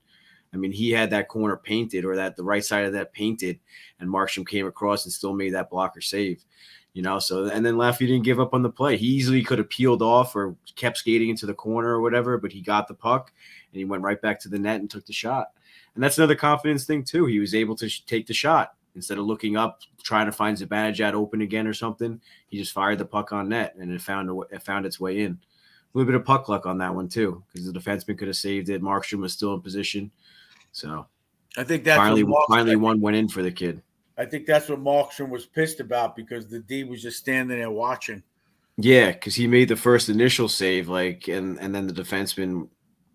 I mean, he had that corner painted, or the right side of that painted, and Markstrom came across and still made that blocker save. So, and then Laffy didn't give up on the play. He easily could have peeled off or kept skating into the corner or whatever, but he got the puck and he went right back to the net and took the shot. And that's another confidence thing too. He was able to take the shot instead of looking up, trying to find Zibanejad open again or something. He just fired the puck on net and it found its way in. A little bit of puck luck on that one too, because the defenseman could have saved it. Markstrom was still in position. So I think that's finally one went in for the kid. I think that's what Markstrom was pissed about, because the D was just standing there watching. Yeah, because he made the first initial save, and then the defenseman,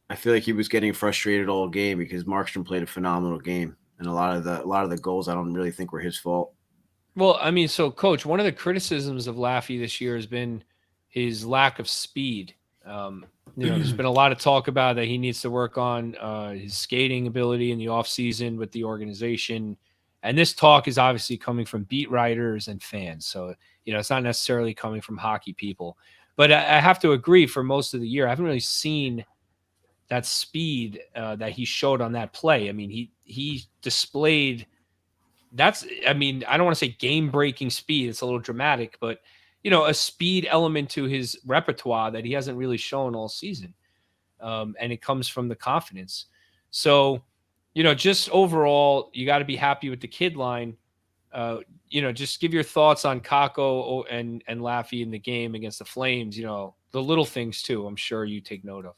I feel like he was getting frustrated all game because Markstrom played a phenomenal game, and a lot of the goals I don't really think were his fault. Well, I mean, so Coach, one of the criticisms of Laffy this year has been his lack of speed. There's been a lot of talk about that he needs to work on his skating ability in the offseason with the organization. And this talk is obviously coming from beat writers and fans. So, it's not necessarily coming from hockey people. But I have to agree, for most of the year, I haven't really seen that speed that he showed on that play. I mean, he displayed I don't want to say game-breaking speed. It's a little dramatic, but, a speed element to his repertoire that he hasn't really shown all season. And it comes from the confidence. So, just overall, you got to be happy with the kid line. Just give your thoughts on Kako and Laffy in the game against the Flames. The little things too, I'm sure you take note of.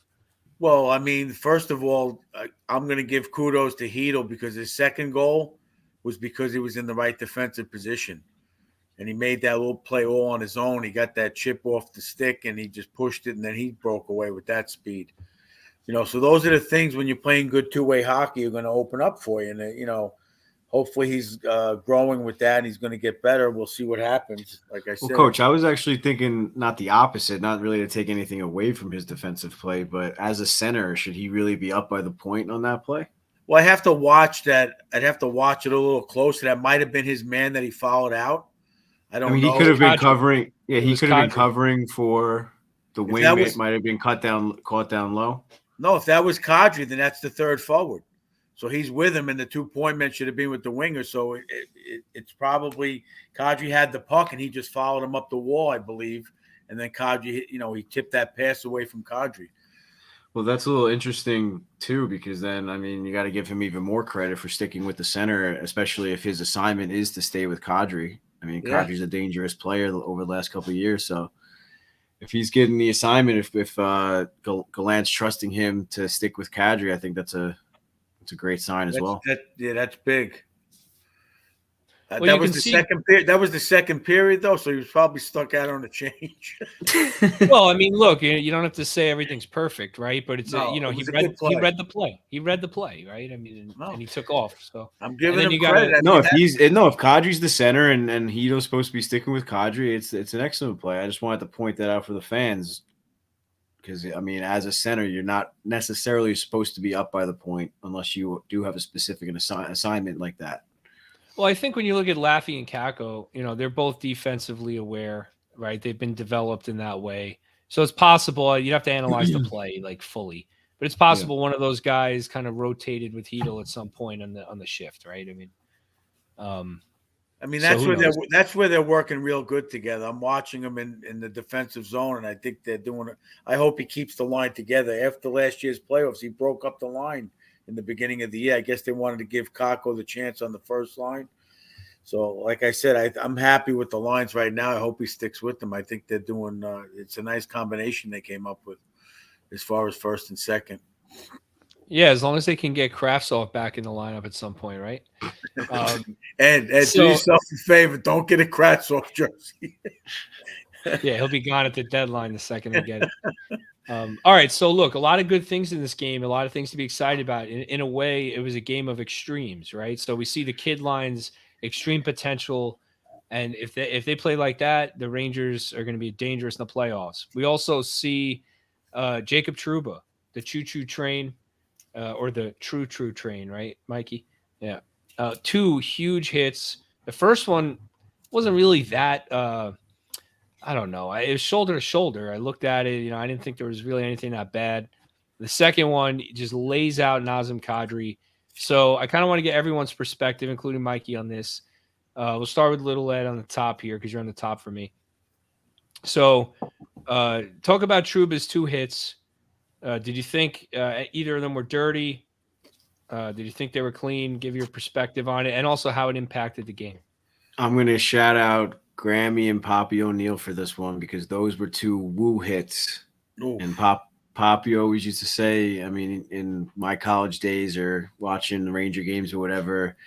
Well, I mean, first of all, I'm going to give kudos to Chytil, because his second goal was because he was in the right defensive position. And he made that little play all on his own. He got that chip off the stick and he just pushed it, and then he broke away with that speed. So those are the things when you're playing good two-way hockey are going to open up for you. And, hopefully he's growing with that and he's going to get better. We'll see what happens. Like I said. Well, Coach, I was actually thinking not the opposite, not really to take anything away from his defensive play, but as a center, should he really be up by the point on that play? Well, I have to watch that. I'd have to watch it a little closer. That might have been his man that he followed out. I don't know. He could have been covering. Yeah, he could have been covering for the wingmate. It might have been caught down low. No, if that was Kadri, then that's the third forward. So he's with him, and the 2-point man should have been with the winger. So it's probably Kadri had the puck, and he just followed him up the wall, I believe. And then Kadri, he tipped that pass away from Kadri. Well, that's a little interesting, too, because then, you got to give him even more credit for sticking with the center, especially if his assignment is to stay with Kadri. I mean, Kadri's a dangerous player over the last couple of years. So if he's getting the assignment, if Gallant's trusting him to stick with Kadri, I think that's a great sign as well. That's big. Well, that was the second period. That was the second period, though, so he was probably stuck out on a change. Well, I mean, look, you don't have to say everything's perfect, right? But it's No, he read the play. He read the play, right? I mean, and he took off. So I'm giving him credit. If Kadri's the center and Chytil's supposed to be sticking with Kadri, it's an excellent play. I just wanted to point that out for the fans because I mean, as a center, you're not necessarily supposed to be up by the point unless you do have a specific assignment like that. Well, I think when you look at Laffy and Kakko, they're both defensively aware, right? They've been developed in that way. So it's possible you'd have to analyze the play like fully, but it's possible one of those guys kind of rotated with Chytil at some point on the shift, right? I mean, that's where they're working real good together. I'm watching them in the defensive zone, and I think they're doing it. I hope he keeps the line together. After last year's playoffs, he broke up the line in the beginning of the year. I guess they wanted to give Kakko the chance on the first line. So, like I said, I'm happy with the lines right now. I hope he sticks with them. I think they're doing it's a nice combination they came up with as far as first and second. Yeah, as long as they can get Kravtsov back in the lineup at some point, right? And do yourself a favor. Don't get a Kravtsov jersey. Yeah, he'll be gone at the deadline the second they get it. All right, so look, a lot of good things in this game, a lot of things to be excited about. In a way, it was a game of extremes, right? So we see the kid lines, extreme potential, and if they play like that, the Rangers are going to be dangerous in the playoffs. We also see Jacob Trouba, the choo-choo train, or the true train, right, Mikey? Yeah. 2 huge hits. The first one wasn't really that I don't know. It was shoulder to shoulder. I looked at it. I didn't think there was really anything that bad. The second one just lays out Nazem Kadri. So I kind of want to get everyone's perspective, including Mikey, on this. We'll start with Little Ed on the top here because you're on the top for me. So talk about Trouba's 2 hits. Did you think either of them were dirty? Did you think they were clean? Give your perspective on it and also how it impacted the game. I'm going to shout out Grammy and Poppy O'Neill for this one because those were 2 woo hits. Ooh. And Poppy always used to say, I mean, in my college days or watching the Ranger games or whatever,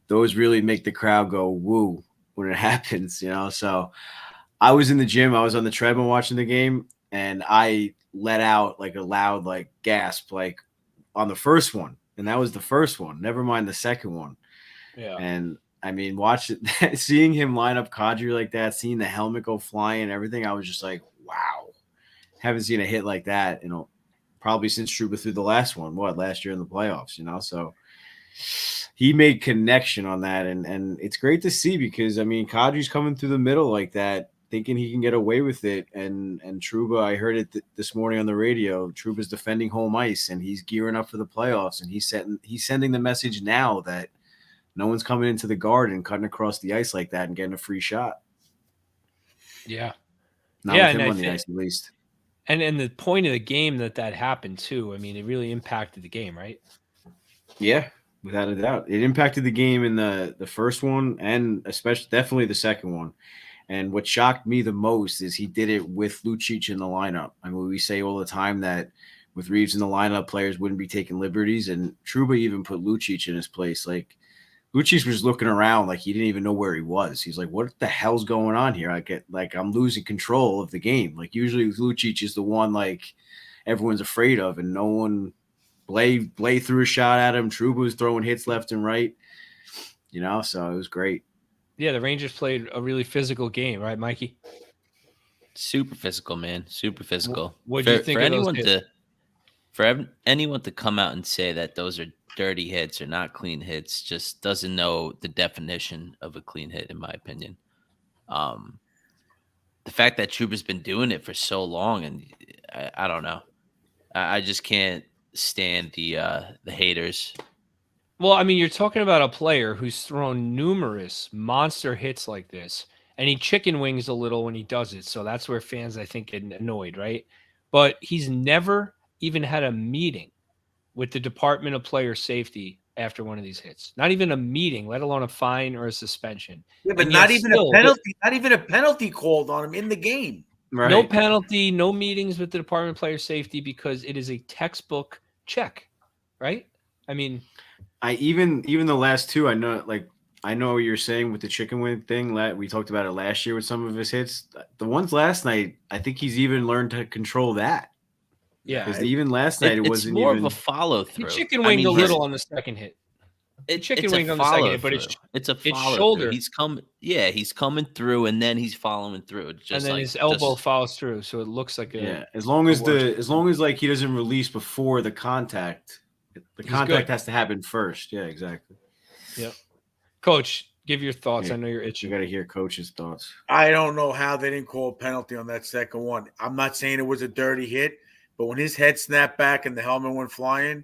those really make the crowd go woo when it happens, So I was in the gym, I was on the treadmill watching the game, and I let out like a loud gasp on the first one, and that was the first one. Never mind the second one. Yeah, and I mean, seeing him line up Kadri like that, seeing the helmet go flying and everything, I was just like, wow. Haven't seen a hit like that, probably since Trouba threw the last one, last year in the playoffs, So he made connection on that, and it's great to see because, I mean, Kadri's coming through the middle like that, thinking he can get away with it, and Trouba, I heard it this morning on the radio, Trouba's defending home ice, and he's gearing up for the playoffs, and he's sending the message now that no one's coming into the Garden, cutting across the ice like that and getting a free shot. Yeah. Not with him on the ice, at least. And the point of the game that happened, too, I mean, it really impacted the game, right? Yeah, without a doubt. It impacted the game in the first one and definitely the second one. And what shocked me the most is he did it with Lucic in the lineup. I mean, we say all the time that with Reeves in the lineup, players wouldn't be taking liberties, and Trouba even put Lucic in his place. Lucic was looking around like he didn't even know where he was. He's like, what the hell's going on here? I'm losing control of the game. Usually Lucic is the one everyone's afraid of, and no one Blay threw a shot at him. Trouba was throwing hits left and right. So it was great. Yeah, the Rangers played a really physical game, right, Mikey? Super physical, man. Super physical. What do you think of those hits? For anyone to come out and say that those are dirty hits or not clean hits just doesn't know the definition of a clean hit, in my opinion. The fact that Trouba's been doing it for so long, and I don't know. I just can't stand the haters. Well, I mean, you're talking about a player who's thrown numerous monster hits like this, and he chicken wings a little when he does it. So that's where fans, I think, get annoyed, right? But he's never even had a meeting with the Department of Player Safety after one of these hits. Not even a meeting, let alone a fine or a suspension. Yeah, but And not yet even still, a penalty. Not even a penalty called on him in the game. Right. no penalty, no meetings with the Department of Player Safety because it is a textbook check, right? I mean, even the last two, I know what you're saying with the chicken wing thing. We talked about it last year with some of his hits. The ones last night, I think he's even learned to control that. yeah. Because even last night, it It's wasn't more even of a follow He through. chicken winged a little on the second hit. It's a follow through. It's a follow shoulder. through. He's coming through, and then he's following through. It's just and then like his elbow follows through, so it looks like as long as like he doesn't release before the contact, contact has to happen first. Yeah, exactly. Yep. Coach, give your thoughts. Yeah, I know you're itching. You got to hear Coach's thoughts. I don't know how they didn't call a penalty on that second one. I'm not saying it was a dirty hit, but when his head snapped back and the helmet went flying,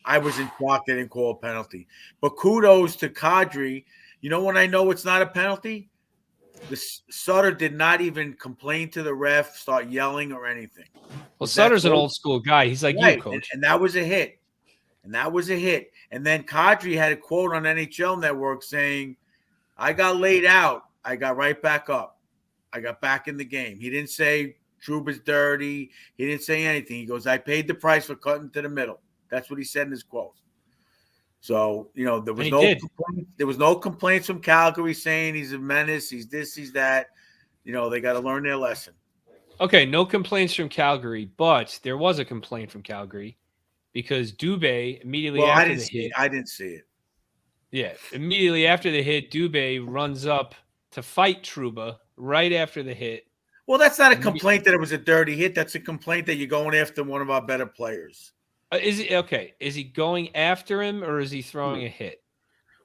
I was in shock they didn't call a penalty. But kudos to Kadri. You know when I know it's not a penalty? The Sutter did not even complain to the ref, start yelling or anything. Well, Sutter's an old school guy. He's like you, Coach. And that was a hit. And then Kadri had a quote on NHL Network saying, I got laid out. I got right back up. I got back in the game. He didn't say Trouba's dirty. He didn't say anything. He goes, I paid the price for cutting to the middle. That's what he said in his quote. So, there was no complaints from Calgary saying he's a menace, he's this, he's that. They got to learn their lesson. Okay, no complaints from Calgary, but there was a complaint from Calgary because Dubé immediately after the hit. I didn't see it. Yeah, immediately after the hit, Dubé runs up to fight Trouba right after the hit. Well, that's not a complaint that it was a dirty hit. That's a complaint that you're going after one of our better players. Is he going after him or is he throwing a hit?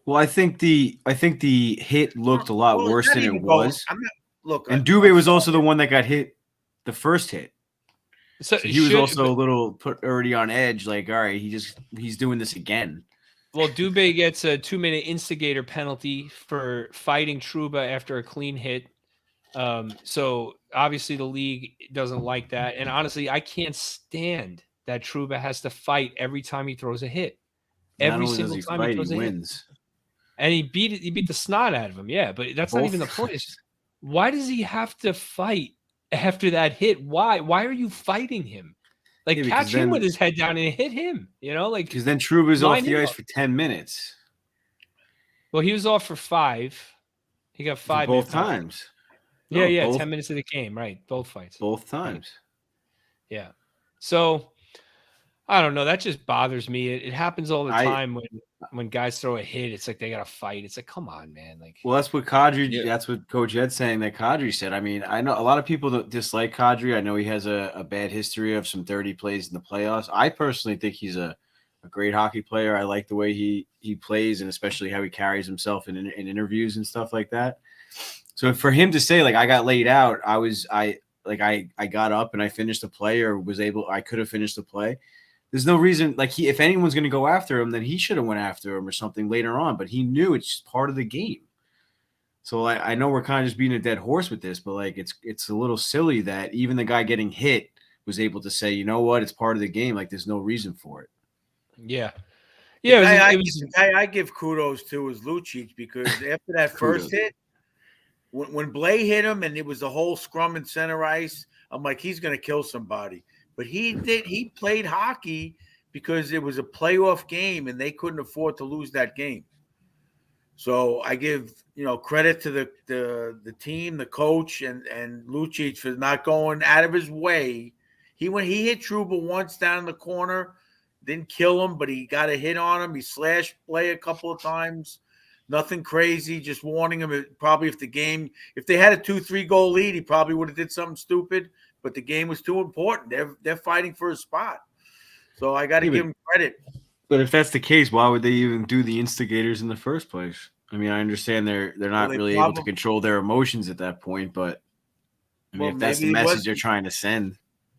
Well, I think the hit looked a lot worse than it was. And Dubé was also the one that got hit the first hit. So he was also a little put already on edge. Like, all right, he's doing this again. Well, Dubé gets a 2-minute instigator penalty for fighting Trouba after a clean hit. So obviously the league doesn't like that. And honestly, I can't stand that Trouba has to fight every time he throws a hit. Every single time he throws a hit. And he beat the snot out of him. Yeah, but that's not even the point. It's just, why does he have to fight after that hit? Why are you fighting him? Like, catch him with his head down and hit him, because then Trouba's off the ice for 10 minutes. Well, he was off for 5. He got 5 both times. Yeah, 10 minutes of the game, right? Both fights. Both times. Yeah. So, I don't know. That just bothers me. It happens all the time when guys throw a hit. It's like they got to fight. It's like, come on, man. Well, that's what Kadri. That's what Coach Ed's saying that Kadri said. I mean, I know a lot of people that dislike Kadri. I know he has a bad history of some dirty plays in the playoffs. I personally think he's a great hockey player. I like the way he plays and especially how he carries himself in interviews and stuff like that. So for him to say, like, I got laid out, I got up and I finished the play or I could have finished the play. There's no reason, like, if anyone's going to go after him, then he should have went after him or something later on. But he knew it's just part of the game. So I know we're kind of just being a dead horse with this, but like it's a little silly that even the guy getting hit was able to say, you know what, it's part of the game. Like there's no reason for it. Yeah. Yeah, I give kudos to is Lucic because after that first hit, when Blay hit him and it was the whole scrum in center ice, I'm like, he's going to kill somebody. But he played hockey because it was a playoff game and they couldn't afford to lose that game. So I give credit to the team, the coach, and Lucic for not going out of his way. He hit Trouba once down in the corner, didn't kill him, but he got a hit on him. He slashed Blay a couple of times. Nothing crazy, just warning him. Probably if they had a 2-3 goal lead, he probably would have did something stupid. But the game was too important. They're fighting for a spot. So I got to give them credit. But if that's the case, why would they even do the instigators in the first place? I mean, I understand they're not really able to control their emotions at that point, but I mean, if that's the message they're trying to send.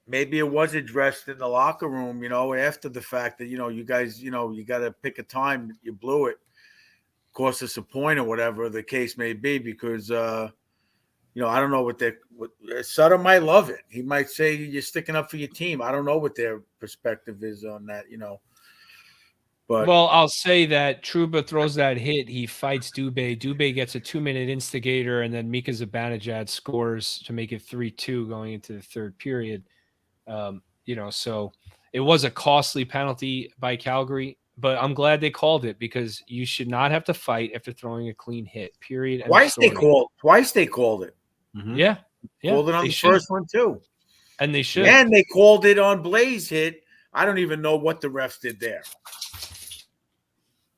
Maybe it was addressed in the locker room, after the fact that, you guys, you got to pick a time. You blew it. Cost us a point or whatever the case may be because I don't know what Sutter might love it. He might say you're sticking up for your team. I don't know what their perspective is on that, But well, I'll say that Trouba throws that hit. He fights Dubé. Dubé gets a 2-minute instigator, and then Mika Zibanejad scores to make it 3-2 going into the third period. So it was a costly penalty by Calgary, but I'm glad they called it because you should not have to fight after throwing a clean hit. Period. Twice they called it. Mm-hmm. Yeah. Called it on the first one too. And they should. And they called it on Blaze hit. I don't even know what the refs did there.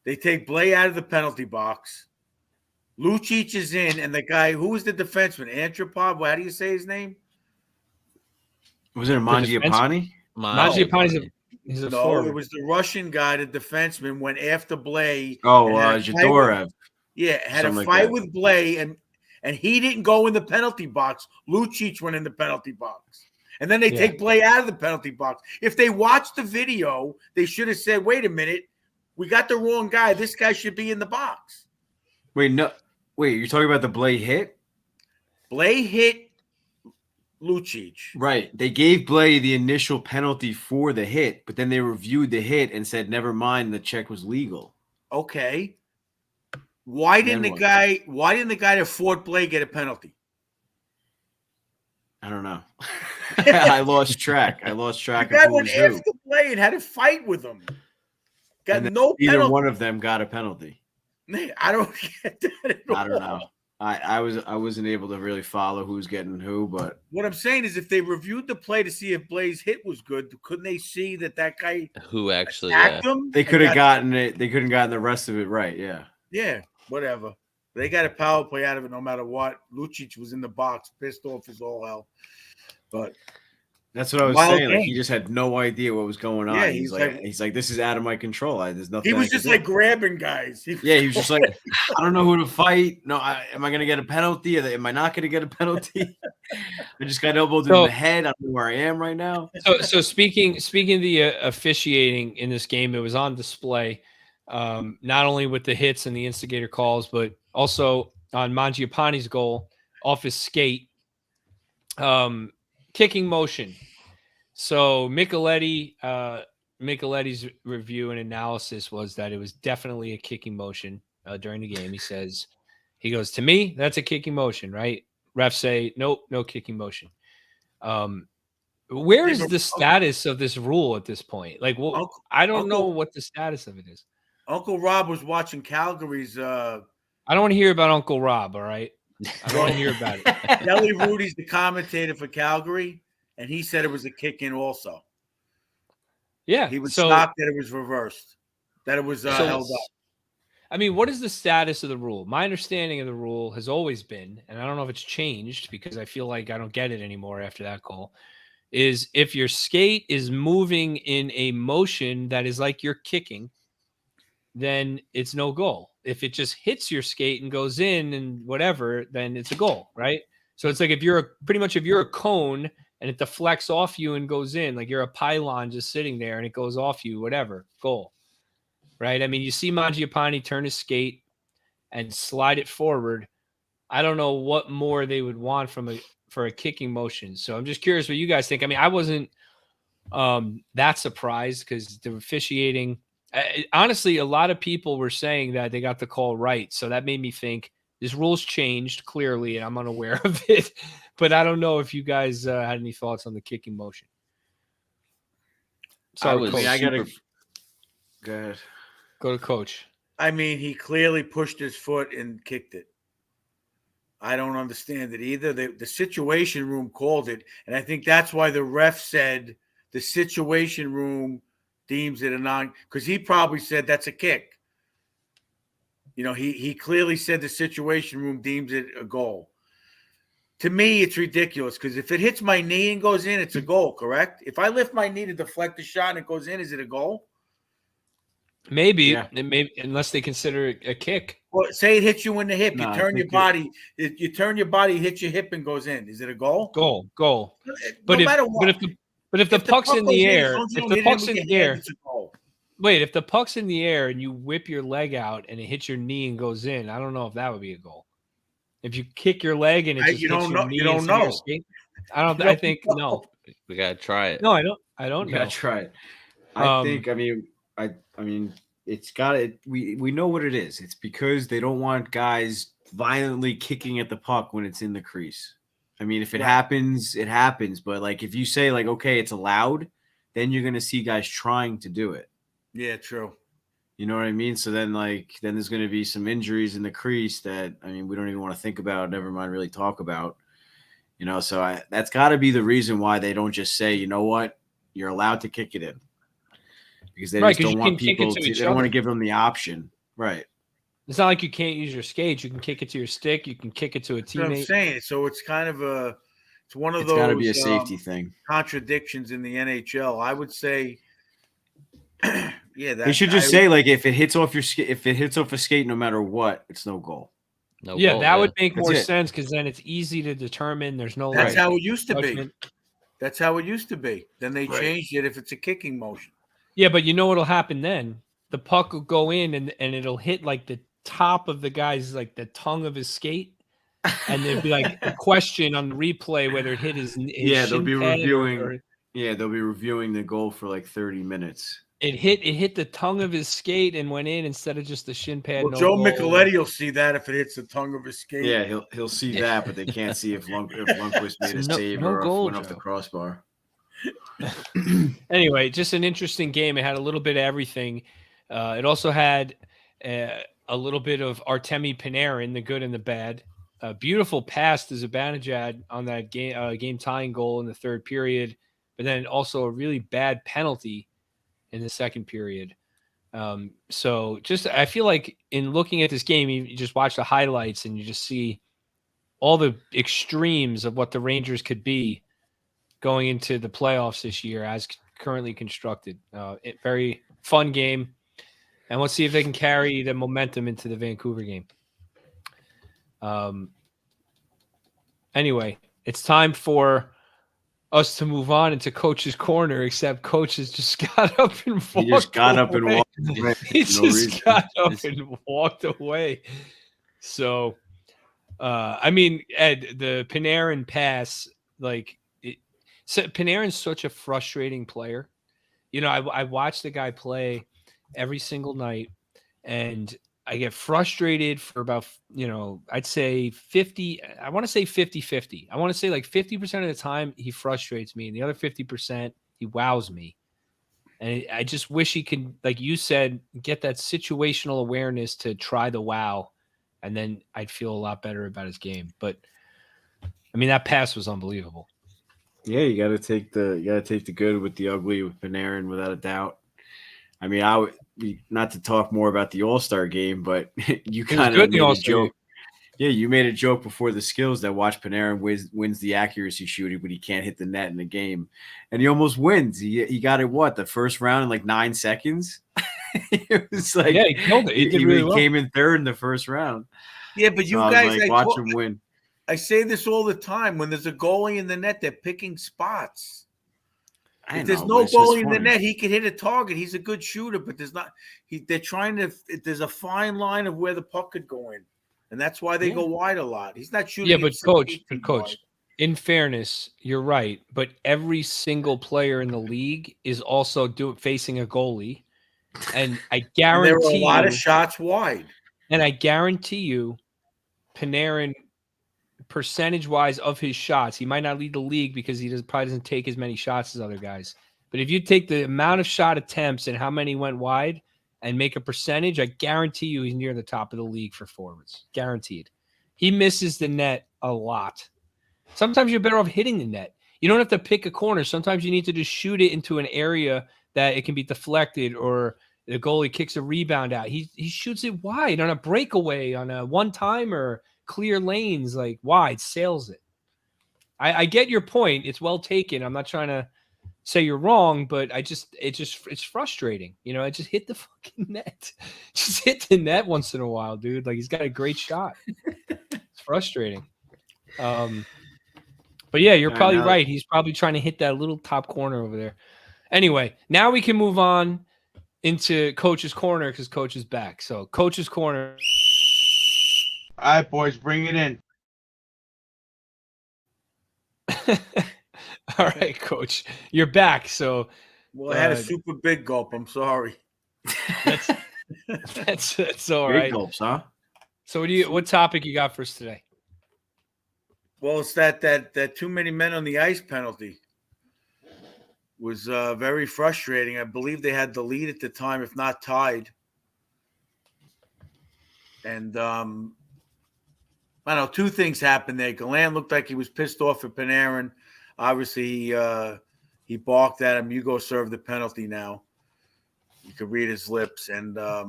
They take Blay out of the penalty box. Lucic is in, and the guy, who was the defenseman? Antropov? How do you say his name? Was it a Mangiapane? Mangiapane's he's a forward. It was the Russian guy, the defenseman, went after Blay. Zadorev. Had a fight with Blay, and he didn't go in the penalty box. Lucic went in the penalty box. And then they take Blay out of the penalty box. If they watched the video, they should have said, wait a minute, we got the wrong guy. This guy should be in the box. Wait, you're talking about the Blay hit? Blay hit Lucic. Right. They gave Blay the initial penalty for the hit, but then they reviewed the hit and said, never mind, the check was legal. Okay. Why didn't the guy that fought Blay get a penalty? I don't know. I lost track. The guy went after Blay and had a fight with him. Got no penalty. Either one of them got a penalty. I don't get that at all. I don't know. I wasn't able to really follow who's getting who, but what I'm saying is if they reviewed the play to see if Blay's hit was good, couldn't they see that guy who actually attacked him? They could have gotten it. They couldn't gotten the rest of it right. Yeah. Yeah. Whatever. They got a power play out of it no matter what. Lucic was in the box, pissed off as all hell. But that's what I was saying. Like, he just had no idea what was going on. Yeah, he's like, this is out of my control. There's nothing. He was just like grabbing guys. He was just like, I don't know who to fight. No, am I going to get a penalty? Am I not going to get a penalty? I just got elbowed in the head. I don't know where I am right now. So speaking of the officiating in this game, it was on display. Not only with the hits and the instigator calls, but also on Mangiapane's goal off his skate, kicking motion. So Micheletti's review and analysis was that it was definitely a kicking motion during the game. He goes, to me, that's a kicking motion, right? Refs say, nope, no kicking motion. Where is the status of this rule at this point? Like, I don't know what the status of it is. Uncle Rob was watching Calgary's. I don't want to hear about Uncle Rob. All right, I don't want to hear about it. Kelly Rudy's the commentator for Calgary, and he said it was a kick in also. Yeah, he was shocked that it was reversed, that it was held up. I mean, what is the status of the rule? My understanding of the rule has always been, and I don't know if it's changed because I feel like I don't get it anymore after that call, is if your skate is moving in a motion that is like you're kicking, then it's no goal. If it just hits your skate and goes in and whatever, then it's a goal, right? So it's like if you're a cone and it deflects off you and goes in, like you're a pylon just sitting there and it goes off you, whatever, goal, right? I mean, you see Mangiapane turn his skate and slide it forward. I don't know what more they would want for a kicking motion. So I'm just curious what you guys think. I mean, I wasn't that surprised because the officiating. Honestly, a lot of people were saying that they got the call right. So that made me think this rule's changed clearly, and I'm unaware of it. But I don't know if you guys had any thoughts on the kicking motion. Sorry, I got to go to Coach. I mean, he clearly pushed his foot and kicked it. I don't understand it either. The situation room called it, and I think that's why the ref said the situation room deems it a non, because he probably said that's a kick. You know, he clearly said the situation room deems it a goal. To me, it's ridiculous because if it hits my knee and goes in, it's a goal, correct? If I lift my knee to deflect the shot and it goes in, is it a goal? Maybe, yeah. Unless they consider it a kick. Well, say it hits you in the hip. You turn your body. You turn your body, hit your hip, and goes in. Is it a goal? Goal. But if the puck's in the air, if the puck's in the air and you whip your leg out and it hits your knee and goes in, I don't know if that would be a goal. If you kick your leg and it just hits your knee, you don't know. I think no. We gotta try it. No, I don't. We gotta try it. I think. I mean, it's got it. We know what it is. It's because they don't want guys violently kicking at the puck when it's in the crease. I mean, if it happens, it happens. But like, if you say like, okay, it's allowed, then you're gonna see guys trying to do it. Yeah, true. You know what I mean? So then there's gonna be some injuries in the crease that I mean we don't even want to think about. Never mind, really talk about. You know, so that's got to be the reason why they don't just say, you know what, you're allowed to kick it in. Because they just don't want people to, they don't want to give them the option. Right. It's not like you can't use your skates. You can kick it to your stick. You can kick it to a teammate. That's what I'm saying. So it's kind of it's one of those. It's got to be a safety thing. Contradictions in the NHL. I would say, yeah, they should just say like if it hits off your if it hits off a skate, no matter what, it's no goal. No goal, that would make more sense because then it's easy to determine. There's no. That's how it used to be. That's how it used to be. Then they changed it if it's a kicking motion. Yeah, but you know what'll happen then? The puck will go in and it'll hit like the top of the guy's like the tongue of his skate, and there'd be like a question on the replay whether it hit his they'll be reviewing. They'll be reviewing the goal for like 30 minutes. It hit the tongue of his skate and went in instead of just the shin pad. Well, Joe Micheletti will see that if it hits the tongue of his skate. Yeah, he'll see that, but they can't see if Lundqvist made a save or goal, went off the crossbar. Anyway, just an interesting game. It had a little bit of everything. It also had a little bit of Artemi Panarin, the good and the bad. A beautiful pass to Zibanejad on that game tying goal in the third period, but then also a really bad penalty in the second period. So just I feel like in looking at this game, you just watch the highlights and you just see all the extremes of what the Rangers could be going into the playoffs this year as currently constructed. Very fun game. And let's see if they can carry the momentum into the Vancouver game. Anyway, it's time for us to move on into Coach's Corner, except Coach has just got up and walked away. He just got up and walked away. He just got up and walked away. So, I mean, Ed, the Panarin pass, like, Panarin's such a frustrating player. You know, I watch the guy play every single night, and I get frustrated for about, I'd say 50. I want to say 50-50. I want to say like 50% of the time he frustrates me, and the other 50% he wows me. And I just wish he could, like you said, get that situational awareness to try the wow, and then I'd feel a lot better about his game. But I mean, that pass was unbelievable. Yeah, you got to take the good with the ugly with Panarin without a doubt. I mean, not to talk more about the All-Star game, but you kind of made a joke. Yeah, you made a joke before the skills that watch Panarin wins the accuracy shooting, but he can't hit the net in the game, and he almost wins. He got it the first round in like 9 seconds. It was like he killed it. He did really well. Came in third in the first round. Yeah, but you guys watch him win. I say this all the time. When there's a goalie in the net, they're picking spots. If there's no goalie in the net, he can hit a target. He's a good shooter, but there's not. They're trying to. There's a fine line of where the puck could go in, and that's why they go wide a lot. He's not shooting. Yeah, but coach. In fairness, you're right. But every single player in the league is also facing a goalie, and I guarantee there are a lot of shots wide. And I guarantee you, Panarin, percentage-wise of his shots, he might not lead the league because he probably doesn't take as many shots as other guys. But if you take the amount of shot attempts and how many went wide and make a percentage, I guarantee you he's near the top of the league for forwards. Guaranteed. He misses the net a lot. Sometimes you're better off hitting the net. You don't have to pick a corner. Sometimes you need to just shoot it into an area that it can be deflected, or the goalie kicks a rebound out. He shoots it wide on a breakaway, on a one-timer, clear lanes, like wide, sails it. I get your point. It's well taken. I'm not trying to say you're wrong, but it's frustrating. I just hit the fucking net. Just hit the net once in a while, dude. Like, he's got a great shot. It's frustrating. But yeah, you're probably right. He's probably trying to hit that little top corner over there. Anyway, now we can move on into Coach's Corner because Coach is back. So Coach's Corner. All right, boys, bring it in. All right, Coach, you're back. So, I had a super big gulp. I'm sorry. That's all Big right. gulps, huh? So what topic you got for us today? Well, it's that too many men on the ice penalty was very frustrating. I believe they had the lead at the time, if not tied. And I don't know, two things happened there. Gallant looked like he was pissed off at Panarin. Obviously, he balked at him. You go serve the penalty now. You could read his lips. And a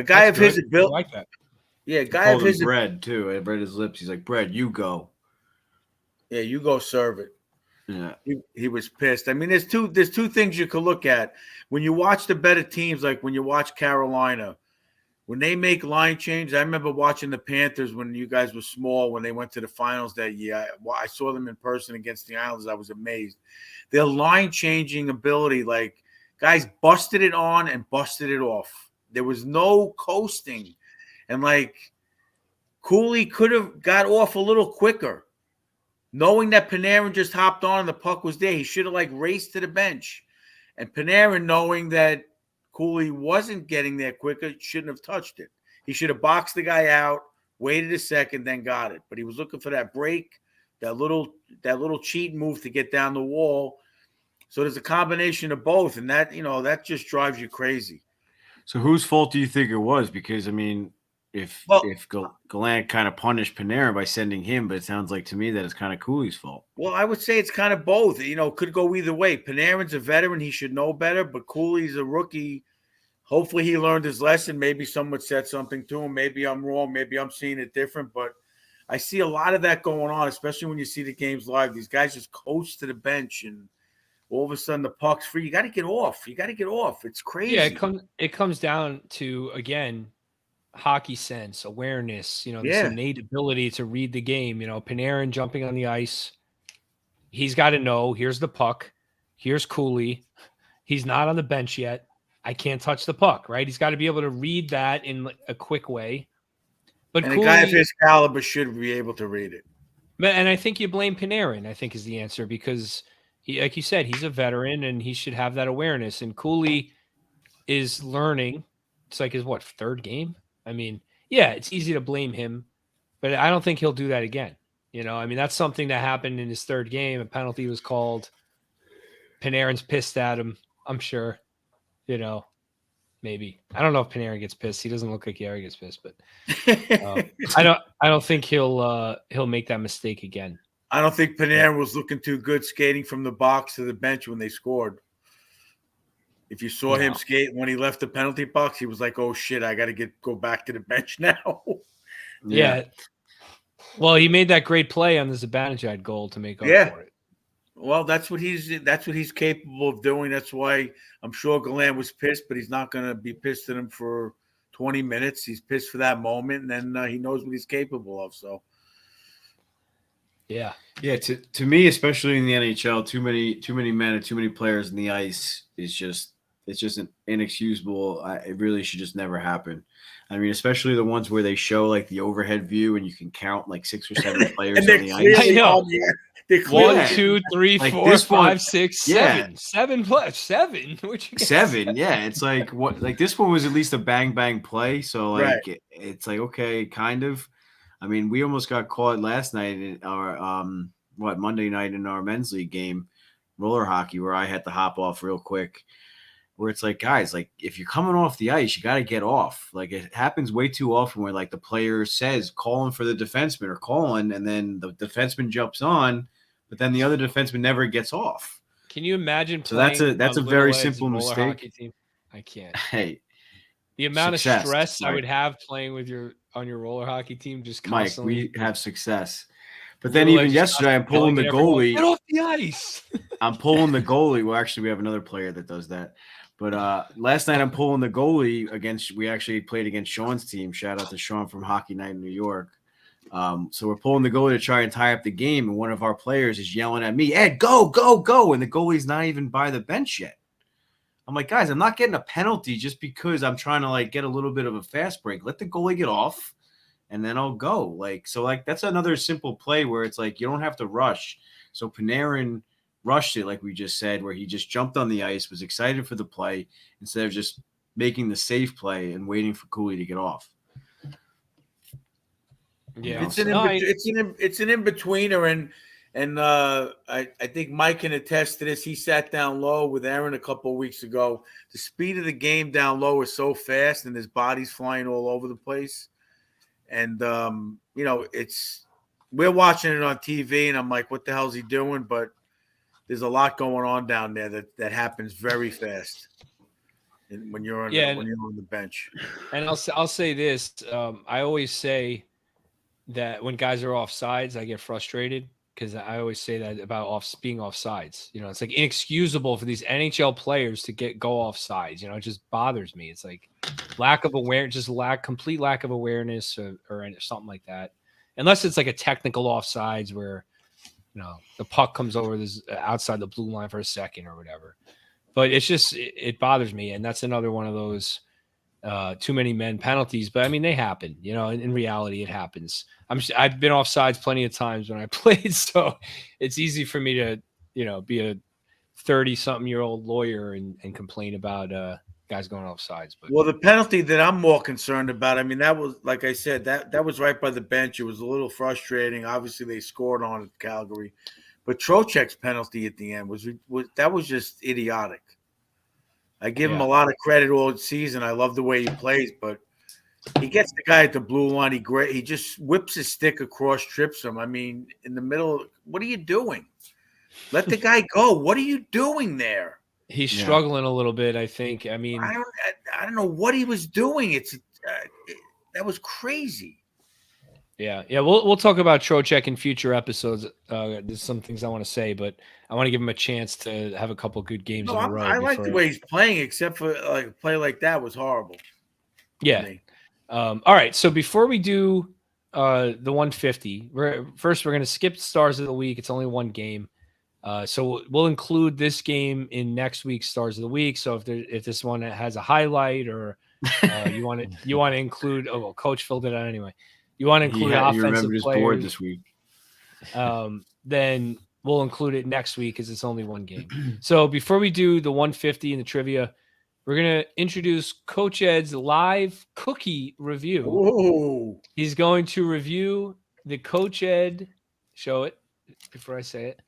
guy That's of his good. ability, I like that. yeah, He guy called of his him Bread too. I read his lips. He's like, Bread, you go. Yeah, you go serve it. Yeah. He was pissed. I mean, there's two things you could look at when you watch the better teams, like when you watch Carolina, when they make line changes. I remember watching the Panthers when you guys were small, when they went to the finals that year. I saw them in person against the Islanders. I was amazed. Their line changing ability, like guys busted it on and busted it off. There was no coasting, and like Cooley could have got off a little quicker. Knowing that Panarin just hopped on and the puck was there, he should have like raced to the bench. And Panarin, knowing that Cooley wasn't getting there quicker, shouldn't have touched it. He should have boxed the guy out, waited a second, then got it. But he was looking for that break, that little cheat move to get down the wall. So there's a combination of both, and that just drives you crazy. So whose fault do you think it was? Because I mean, if Gallant kind of punished Panarin by sending him, but it sounds like to me that it's kind of Cooley's fault. Well, I would say it's kind of both. Could go either way. Panarin's a veteran; he should know better. But Cooley's a rookie. Hopefully, he learned his lesson. Maybe someone said something to him. Maybe I'm wrong. Maybe I'm seeing it different. But I see a lot of that going on, especially when you see the games live. These guys just coast to the bench, and all of a sudden the puck's free. You got to get off. It's crazy. Yeah, it comes down to, again, hockey sense, awareness, this innate ability to read the game. Panarin jumping on the ice, he's got to know, here's the puck, here's Cooley, he's not on the bench yet, I can't touch the puck, right? He's got to be able to read that in a quick way. But and Cooley, a guy of his caliber should be able to read it. And I think you blame Panarin, I think, is the answer, because he, like you said, he's a veteran and he should have that awareness. And Cooley is learning. It's like his third game? I mean, yeah, it's easy to blame him, but I don't think he'll do that again. I mean, that's something that happened in his third game. A penalty was called. Panarin's pissed at him, I'm sure. Maybe. I don't know if Panarin gets pissed. He doesn't look like he ever gets pissed, but I don't think he'll make that mistake again. I don't think Panarin was looking too good skating from the box to the bench when they scored. If you saw him skate when he left the penalty box, he was like, "Oh shit, I got to go back to the bench now." Yeah. Well, he made that great play on the Zibanejad goal to make up for it. Well, that's what he's capable of doing. That's why I'm sure Gallant was pissed, but he's not going to be pissed at him for 20 minutes. He's pissed for that moment, and then he knows what he's capable of. So, yeah. To me, especially in the NHL, too many men and too many players in the ice is just. It's just inexcusable. It really should just never happen. I mean, especially the ones where they show like the overhead view and you can count like 6 or 7 players on the ice. I know. 1, 2, 3, like 4, 5, 6, 7. 7 plus 7. 7. Yeah, it's like what? Like this one was at least a bang play. So like it's like okay, kind of. I mean, we almost got caught last night in our Monday night in our men's league game, roller hockey, where I had to hop off real quick. Where it's like, guys, like if you're coming off the ice, you got to get off. Like it happens way too often where like the player says calling for the defenseman or calling, and then the defenseman jumps on, but then the other defenseman never gets off. Can you imagine? So that's a very simple mistake. I can't. Hey, the amount of stress I would have playing with on your roller hockey team just constantly. Mike, we have success. But then even yesterday, I'm pulling the goalie. Get off the ice. I'm pulling the goalie. Well, actually, we have another player that does that. But last night I'm pulling the goalie we actually played against Sean's team. Shout out to Sean from Hockey Night in New York. So we're pulling the goalie to try and tie up the game. And one of our players is yelling at me, Ed, go, go, go. And the goalie's not even by the bench yet. I'm like, guys, I'm not getting a penalty just because I'm trying to like get a little bit of a fast break. Let the goalie get off and then I'll go. So that's another simple play where it's like, you don't have to rush. So Panarin rushed it, like we just said, where he just jumped on the ice, was excited for the play instead of just making the safe play and waiting for Cooley to get off. Yeah, it's an in-betweener, and I think Mike can attest to this. He sat down low with Aaron a couple of weeks ago. The speed of the game down low is so fast, and his body's flying all over the place. And we're watching it on TV, and I'm like, what the hell's he doing? But there's a lot going on down there that happens very fast. And when you're on the bench. And I'll say this: I always say that when guys are off sides, I get frustrated because I always say that about being off sides. You know, it's like inexcusable for these NHL players to go off sides. You know, it just bothers me. It's like lack of awareness, complete lack of awareness or something like that. Unless it's like a technical offsides where, you know, the puck comes over this outside the blue line for a second or whatever. But it's just, it bothers me. And that's another one of those too many men penalties. But I mean, they happen, you know, in reality, it happens. I've been offsides plenty of times when I played. So it's easy for me to, you know, be a 30-something-year-old lawyer and complain about guys going offsides. But well, the penalty that I'm more concerned about, I mean, that was, like I said, that was right by the bench. It was a little frustrating. Obviously, they scored on it, Calgary. But Trocheck's penalty at the end was just idiotic. I give him a lot of credit all season. I love the way he plays, but he gets the guy at the blue line. He just whips his stick across, trips him. I mean, in the middle, what are you doing? Let the guy go. What are you doing there? He's struggling a little bit, I think. I mean, I don't know what he was doing. That was crazy. Yeah. We'll talk about Trocheck in future episodes. There's some things I want to say, but I want to give him a chance to have a couple good games in a row. I like the way he's playing, except for like a play like that was horrible. Yeah. All right. So before we do the 150, we're going to skip Stars of the Week. It's only one game. So we'll include this game in next week's Stars of the Week. So if this one has a highlight or you want to include, Coach filled it out anyway. You want to include offensive players board this week. Then we'll include it next week because it's only one game. So before we do the 150 and the trivia, we're going to introduce Coach Ed's live cookie review. Ooh. He's going to review the Coach Ed, show it before I say it,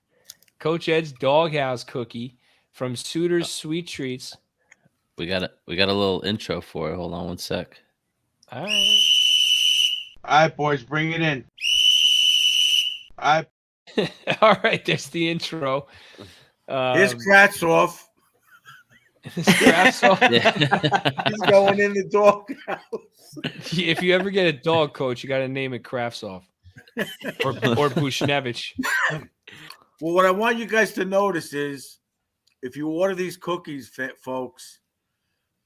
Coach Ed's Doghouse cookie from Suiter's Sweet Treats. We got a little intro for it. Hold on one sec. All right. All right, boys, bring it in. All right, there's the intro. Here's Kravtsov. He's going in the doghouse. If you ever get a dog, Coach, you got to name it Kravtsov or Bushnevich. Well, what I want you guys to notice is if you order these cookies, folks,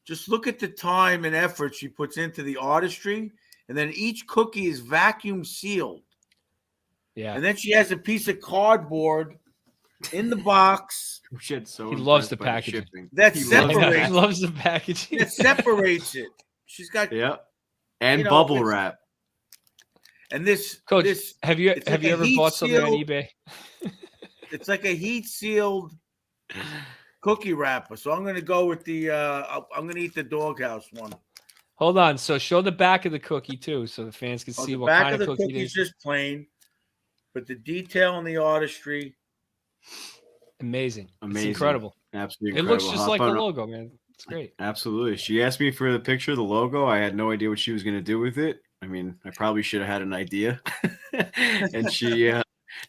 just look at the time and effort she puts into the artistry. And then each cookie is vacuum sealed. Yeah. And then she has a piece of cardboard in the box. He loves the packaging. That separates. He loves the packaging. That separates it. She's got and bubble wrap. And this, Coach, have you ever bought something on eBay? It's like a heat sealed cookie wrapper. So I'm going to go with the. I'm going to eat the Doghouse one. Hold on. So show the back of the cookie too, so the fans can see what kind of cookie it is. The back of the cookie is just plain, but the detail and the artistry, amazing. It's incredible. Absolutely incredible. It looks just like the logo, man. It's great. Absolutely. She asked me for the picture of the logo. I had no idea what she was going to do with it. I mean, I probably should have had an idea. And she,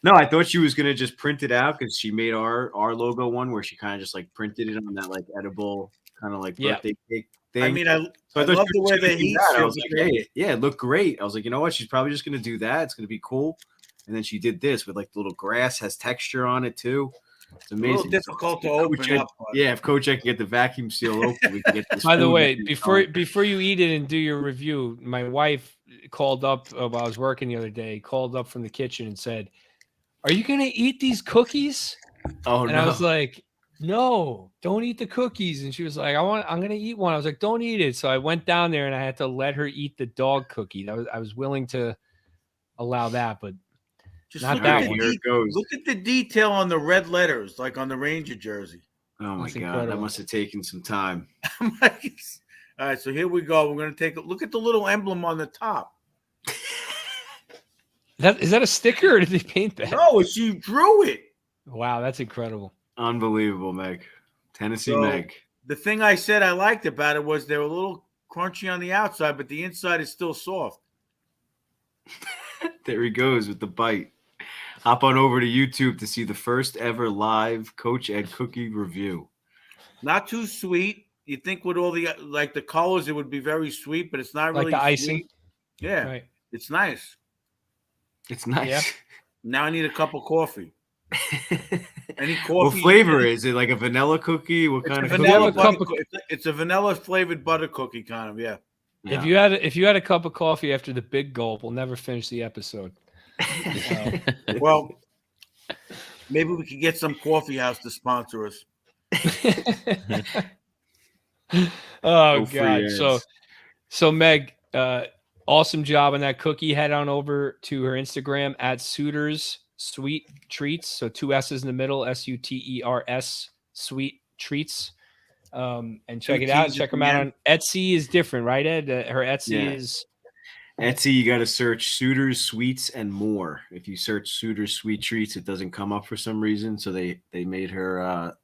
no, I thought she was going to just print it out because she made our logo one where she kind of just like printed it on that like edible kind of like birthday cake thing. I mean, I love the way they heat. I was like, hey, yeah, it looked great. I was like, you know what? She's probably just going to do that. It's going to be cool. And then she did this with like the little grass, has texture on it too. It's amazing. A little difficult to open up. Yeah, if Coach can get the vacuum seal open, we can get this. By the way, before you eat it and do your review, my wife called up while I was working the other day, called up from the kitchen and said, "Are you going to eat these cookies?" Oh, and I was like, "No, don't eat the cookies." And she was like, I'm going to eat one. I was like, "Don't eat it." So I went down there and I had to let her eat the dog cookie. I was willing to allow that, but just not that one. Look at the detail on the red letters, like on the Ranger jersey. Oh my God, that must have taken some time. All right, so here we go. We're going to take a look at the little emblem on the top. Is that a sticker or did they paint that? No, she drew it. Wow, that's incredible. Unbelievable, Meg. Tennessee Meg. The thing I said I liked about it was they're a little crunchy on the outside, but the inside is still soft. There he goes with the bite. Hop on over to YouTube to see the first ever live Coach Ed cookie review. Not too sweet. You think with all the the colors, it would be very sweet, but it's not really like the icing. Sweet. Yeah, right. It's nice. It's nice. Yeah. Now I need a cup of coffee. Any coffee? What flavor is it? Like a vanilla cookie? What kind of vanilla cookie? cup of, it's a vanilla flavored butter cookie kind of. Yeah. If you had a cup of coffee after the big gulp, we'll never finish the episode. Well, maybe we could get some coffee house to sponsor us. Oh God! So Meg, awesome job on that cookie. Head on over to her Instagram at Suiters Sweet Treats. So 2 S's in the middle, SUTERS Sweet Treats. And check it out. Check them out on Etsy. Is different, right, Ed? Her Etsy is Etsy. You got to search Suiters Sweets and More. If you search Suiters Sweet Treats, it doesn't come up for some reason. So they made her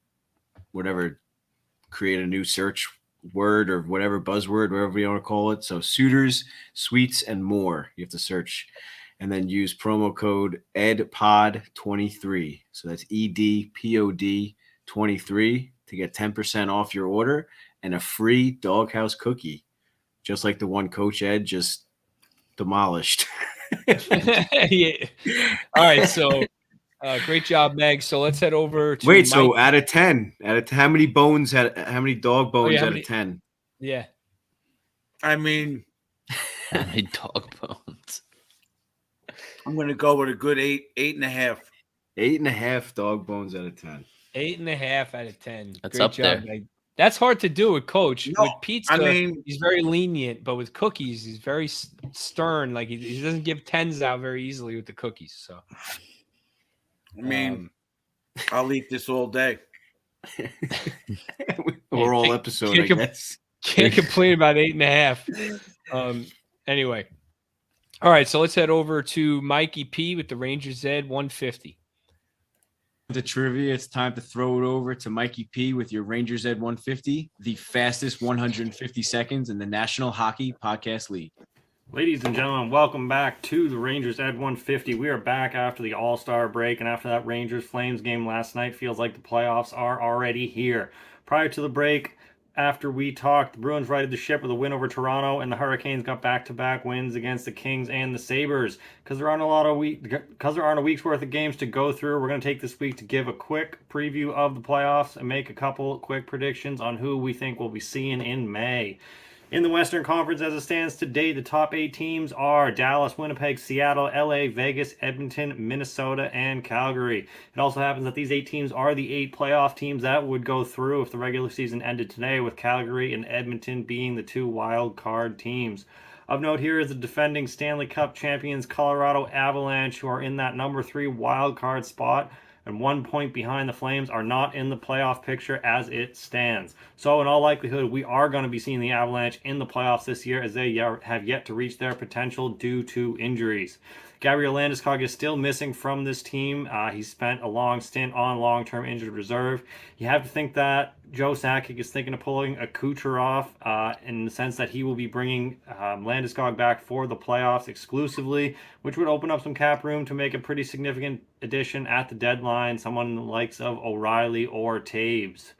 create a new search word or whatever buzzword, whatever you want to call it. So Suiters Sweets and More. You have to search and then use promo code EDPOD23. So that's EDPOD 23 to get 10% off your order and a free doghouse cookie, just like the one Coach Ed just demolished. Yeah. All right, so great job, Meg. So let's head over to Mike. So out of 10, how many dog bones out of 10? Yeah. I mean, how many dog bones? I'm going to go with a good 8.5. 8.5 dog bones out of 10. 8.5 out of 10. That's great up job, there. Meg. That's hard to do with Coach. No, with pizza, he's very lenient, but with cookies, he's very stern. Like he doesn't give 10s out very easily with the cookies. So, I mean, I'll eat this all day. Or all episode, I guess. Can't complain about 8.5. Anyway, all right. So let's head over to Mikey P with the Rangers Ed 150. The trivia, it's time to throw it over to Mikey P with your Rangers Ed 150, the fastest 150 seconds in the National Hockey Podcast League. Ladies and gentlemen, welcome back to the Rangers Ed 150. We are back after the All-Star break, and after that Rangers Flames game last night, feels like the playoffs are already here. Prior to the break, after we talked, the Bruins righted the ship with a win over Toronto, and the Hurricanes got back-to-back wins against the Kings and the Sabres. Because there aren't a week's worth of games to go through, we're going to take this week to give a quick preview of the playoffs and make a couple quick predictions on who we think we'll be seeing in May. In the Western Conference, as it stands today, the top 8 teams are Dallas, Winnipeg, Seattle, LA, Vegas, Edmonton, Minnesota, and Calgary. It also happens that these 8 teams are the 8 playoff teams that would go through if the regular season ended today, with Calgary and Edmonton being the 2 wild card teams. Of note here is the defending Stanley Cup champions Colorado Avalanche, who are in that number 3 wild card spot, and 1 point behind the Flames, are not in the playoff picture as it stands. So in all likelihood, we are going to be seeing the Avalanche in the playoffs this year, as they have yet to reach their potential due to injuries. Gabriel Landeskog is still missing from this team. He spent a long stint on long-term injured reserve. You have to think that Joe Sakic is thinking of pulling a Kucherov in the sense that he will be bringing Landeskog back for the playoffs exclusively, which would open up some cap room to make a pretty significant addition at the deadline, someone in the likes of O'Reilly or Taves.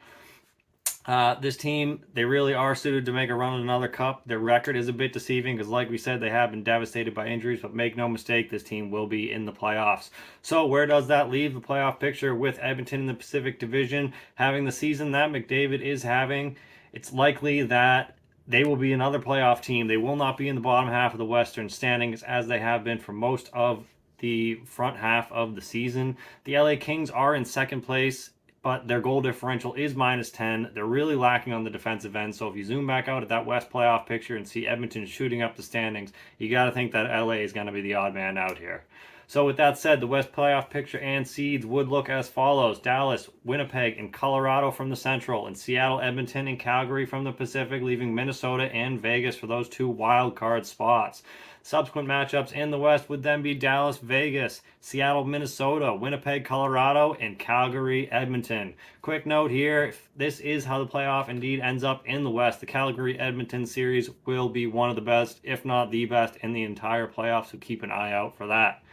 This team, they really are suited to make a run at another cup. Their record is a bit deceiving because, like we said, they have been devastated by injuries, but make no mistake, this team will be in the playoffs. So where does that leave the playoff picture with Edmonton in the Pacific Division having the season that McDavid is having? It's likely that they will be another playoff team. They will not be in the bottom half of the Western standings as they have been for most of the front half of the season. The LA Kings are in second place, but their goal differential is -10. They're really lacking on the defensive end. So if you zoom back out at that West playoff picture and see Edmonton shooting up the standings, you got to think that LA is going to be the odd man out here. So with that said, the West playoff picture and seeds would look as follows: Dallas, Winnipeg, and Colorado from the Central, and Seattle, Edmonton, and Calgary from the Pacific, leaving Minnesota and Vegas for those 2 wild card spots. Subsequent matchups in the West would then be Dallas, Vegas, Seattle, Minnesota, Winnipeg, Colorado, and Calgary, Edmonton. Quick note here, if this is how the playoff indeed ends up in the West, the Calgary-Edmonton series will be one of the best, if not the best, in the entire playoff, so keep an eye out for that.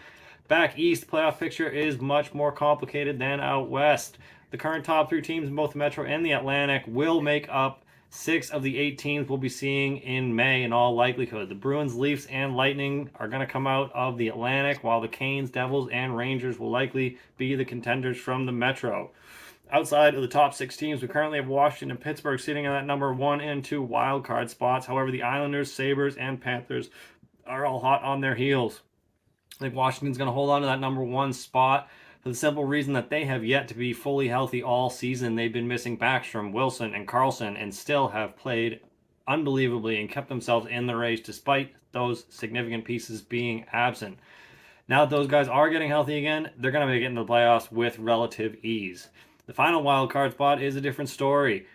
Back east, the playoff picture is much more complicated than out west. The current top 3 teams in both the Metro and the Atlantic will make up 6 of the 8 teams we'll be seeing in May in all likelihood. The Bruins, Leafs, and Lightning are going to come out of the Atlantic, while the Canes, Devils, and Rangers will likely be the contenders from the Metro. Outside of the top 6 teams, we currently have Washington and Pittsburgh sitting in that number 1 and 2 wild card spots. However, the Islanders, Sabres, and Panthers are all hot on their heels. I think Washington's going to hold on to that number 1 spot for the simple reason that they have yet to be fully healthy all season. They've been missing Backstrom, Wilson, and Carlson, and still have played unbelievably and kept themselves in the race despite those significant pieces being absent. Now that those guys are getting healthy again, they're going to make it into the playoffs with relative ease. The final wild card spot is a different story.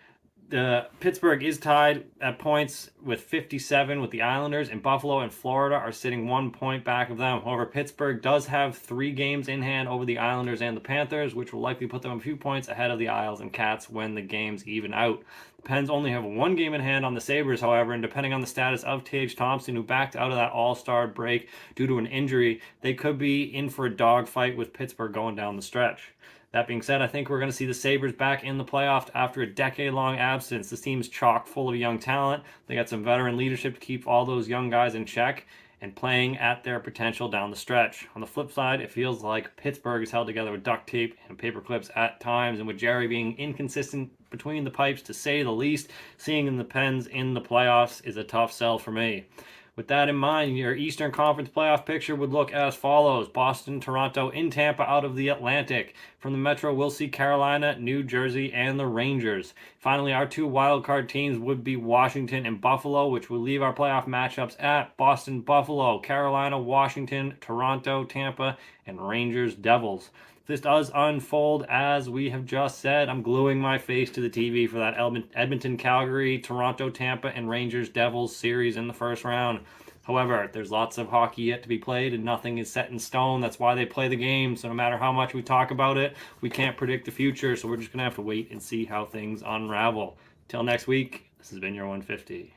Pittsburgh is tied at points with 57 with the Islanders, and Buffalo and Florida are sitting 1 point back of them. However, Pittsburgh does have 3 games in hand over the Islanders and the Panthers, which will likely put them a few points ahead of the Isles and Cats when the games even out. The Pens only have 1 game in hand on the Sabres, however, and depending on the status of Tage Thompson, who backed out of that All-Star break due to an injury, they could be in for a dogfight with Pittsburgh going down the stretch. That being said, I think we're going to see the Sabres back in the playoffs after a decade-long absence. This team's chock full of young talent. They got some veteran leadership to keep all those young guys in check and playing at their potential down the stretch. On the flip side, it feels like Pittsburgh is held together with duct tape and paper clips at times, and with Jerry being inconsistent between the pipes, to say the least, seeing the Pens in the playoffs is a tough sell for me. With that in mind, your Eastern Conference playoff picture would look as follows: Boston, Toronto, in Tampa out of the Atlantic. From the Metro, we'll see Carolina, New Jersey, and the Rangers. Finally, our 2 wildcard teams would be Washington and Buffalo, which will leave our playoff matchups at Boston, Buffalo, Carolina, Washington, Toronto, Tampa, and Rangers, Devils. If this does unfold as we have just said, I'm gluing my face to the TV for that Edmonton, Calgary, Toronto, Tampa, and Rangers Devils series in the first round. However, there's lots of hockey yet to be played, and nothing is set in stone. That's why they play the game. So no matter how much we talk about it, we can't predict the future. So we're just going to have to wait and see how things unravel. Till next week, this has been your 150.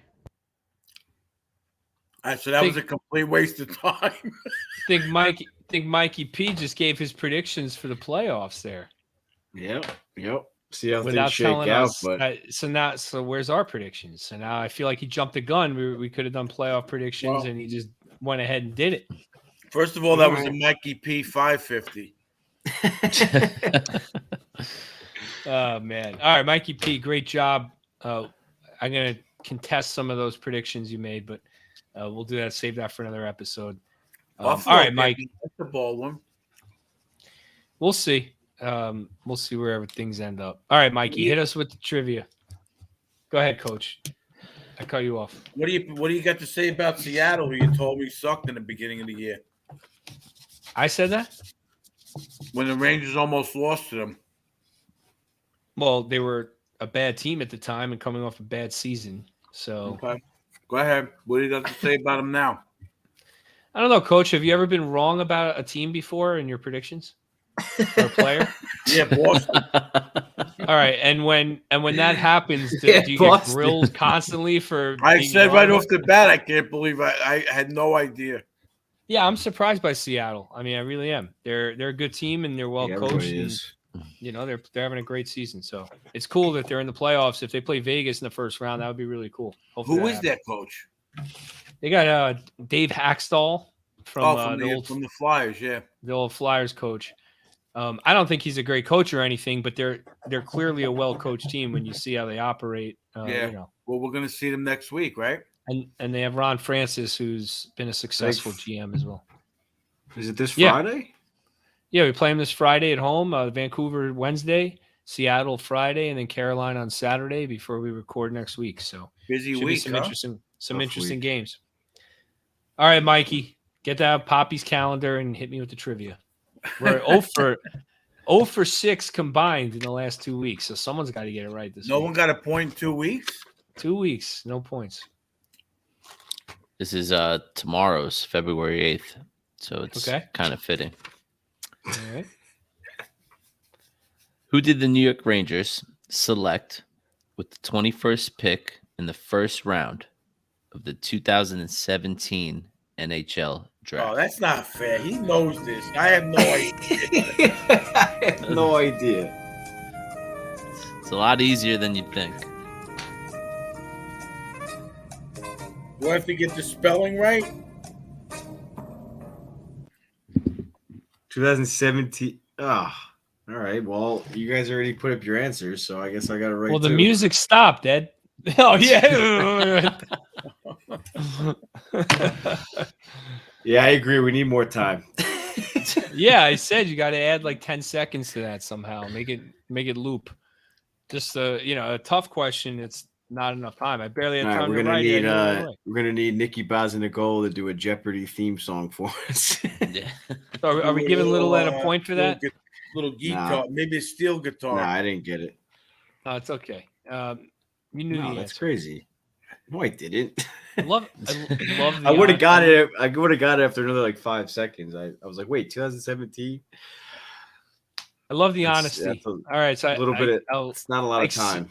All right, so that was a complete waste of time. think Mikey P just gave his predictions for the playoffs there. Yep. See how without things shake telling out. us. But So where's our predictions? So now I feel like he jumped the gun. We could have done playoff predictions, and he just went ahead and did it. First of all, that was a Mikey P 550. Oh man! All right, Mikey P, great job. I'm gonna contest some of those predictions you made, but we'll do that. Save that for another episode. All right, Mike. That's the ball one. We'll see. We'll see wherever things end up. All right, Mikey, hit us with the trivia. Go ahead, Coach. I cut you off. What do you got to say about Seattle, who you told me sucked in the beginning of the year? I said that? When the Rangers almost lost to them. Well, they were a bad team at the time and coming off a bad season. So okay. Go ahead. What do you got to say about them now? I don't know, Coach. Have you ever been wrong about a team before in your predictions? Or a player? Yeah, Boston. All right, and when that happens, do you get grilled constantly for? I said right off the bat, I can't believe I had no idea. Yeah, I'm surprised by Seattle. I mean, I really am. They're a good team and they're well coached. And, you know, they're having a great season. So it's cool that they're in the playoffs. If they play Vegas in the first round, that would be really cool. Hopefully Who is that coach? They got Dave Haxtell from the Flyers. Yeah, the old Flyers coach. I don't think he's a great coach or anything, but they're clearly a well-coached team when you see how they operate. Yeah. You know. Well, we're going to see them next week, right? And they have Ron Francis, who's been a successful GM as well. Is it this Friday? Yeah, we play them this Friday at home. Vancouver Wednesday, Seattle Friday, and then Carolina on Saturday before we record next week. So busy week. Some interesting games. All right, Mikey. Get that Poppy's calendar and hit me with the trivia. We're 0 for 6 combined in the last 2 weeks, so someone's got to get it right this week. No one got a point in 2 weeks? 2 weeks, no points. This is tomorrow's February 8th, so it's kind of fitting. All right. Who did the New York Rangers select with the 21st pick in the first round of the 2017 NHL draft? Oh, that's not fair. He knows this. I have no idea. I have no idea. It's a lot easier than you'd think. Do I have to get the spelling right? 2017. Oh, all right. Well, you guys already put up your answers, so I guess I got it right. Well, the music stopped, Ed. Oh, yeah. Yeah, I agree. We need more time. Yeah, I said you got to add like 10 seconds to that somehow. Make it loop. Just a tough question. It's not enough time. I barely had All right, time we're to gonna write need it. we're gonna need Nikki Bazinagol to do a Jeopardy theme song for us. Yeah. So are we giving Little Ed a point for that? Little guitar, maybe a steel guitar. No, I didn't get it. No, it's okay. You knew the That's answer. crazy. No, I didn't. I love I would have got it. I would have got it after another like 5 seconds. I was like, wait, 2017. I love the honesty. All right, so a little bit. It's not a lot of time.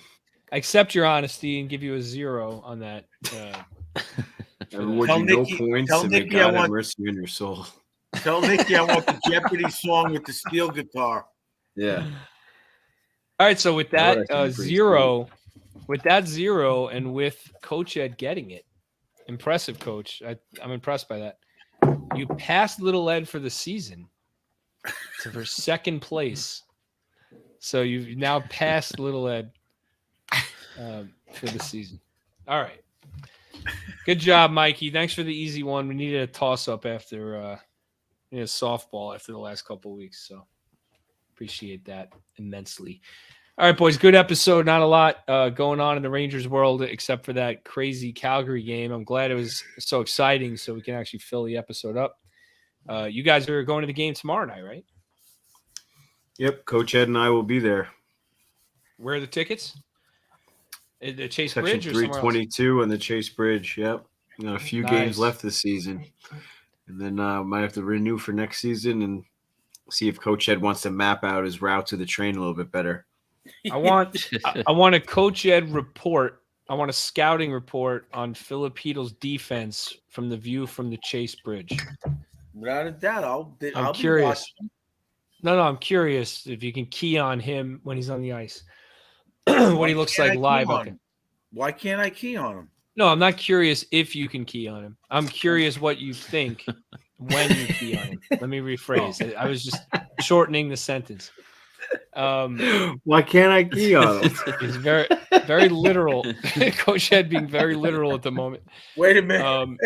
I accept your honesty and give you a 0 on that. Would you no points and may God have mercy on your soul. Tell Nikki I want the Jeopardy song with the steel guitar. Yeah. All right, so with that 0, with that 0, and with Coach Ed getting it, impressive, Coach. I'm impressed by that. You passed Little Ed for the season for second place. So you've now passed Little Ed for the season. All right. Good job, Mikey. Thanks for the easy one. We needed a toss-up after softball after the last couple of weeks, so appreciate that immensely. All right, boys, good episode. Not a lot going on in the Rangers world except for that crazy Calgary game. I'm glad it was so exciting so we can actually fill the episode up. You guys are going to the game tomorrow night, right? Yep, Coach Ed and I will be there. Where are the tickets? At the Chase Section Bridge or 322 on the Chase Bridge. Yep. Got a few games left this season. And then might have to renew for next season and see if Coach Ed wants to map out his route to the train a little bit better. I want a Coach Ed report. I want a scouting report on Filipinos defense from the view from the Chase Bridge. Without a doubt, I'm curious. No, I'm curious if you can key on him when he's on the ice. What he looks like live. Why can't I key on him? No, I'm not curious if you can key on him. I'm curious what you think when you key on him. Let me rephrase. I was just shortening the sentence. Why can't I key on him? He's very, very literal. Coach Ed being very literal at the moment. Wait a minute.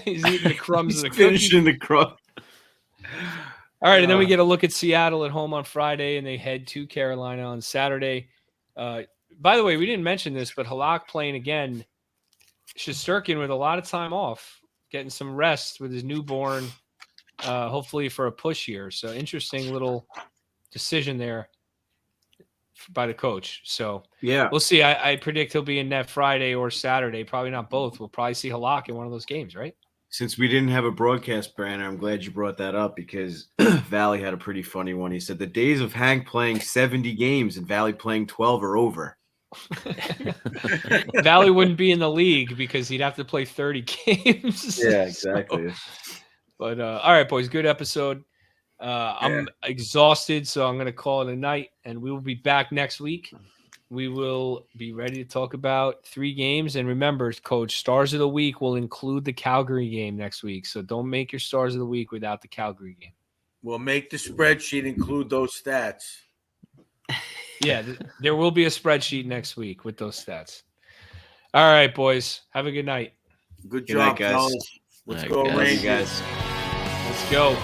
He's eating the crumbs of the finishing the crumb. All right, and then we get a look at Seattle at home on Friday, and they head to Carolina on Saturday. By the way, we didn't mention this, but Halak playing again. Shesterkin with a lot of time off, getting some rest with his newborn, hopefully for a push here. So interesting little decision there by the coach. So yeah, we'll see. I predict he'll be in net Friday or Saturday. Probably not both. We'll probably see Halak in one of those games, right? Since we didn't have a broadcast banner, I'm glad you brought that up because Valley had a pretty funny one. He said the days of Hank playing 70 games and Valley playing 12 are over. Valley wouldn't be in the league because he'd have to play 30 games. Yeah, exactly. But all right, boys, good episode. I'm exhausted, so I'm going to call it a night, and we will be back next week. We will be ready to talk about 3 games. And remember, Coach, Stars of the Week will include the Calgary game next week. So don't make your Stars of the Week without the Calgary game. We'll make the spreadsheet include those stats. Yeah, there will be a spreadsheet next week with those stats. All right, boys. Have a good night. Good job, guys. Let's go, Rangers. Guys. Let's go.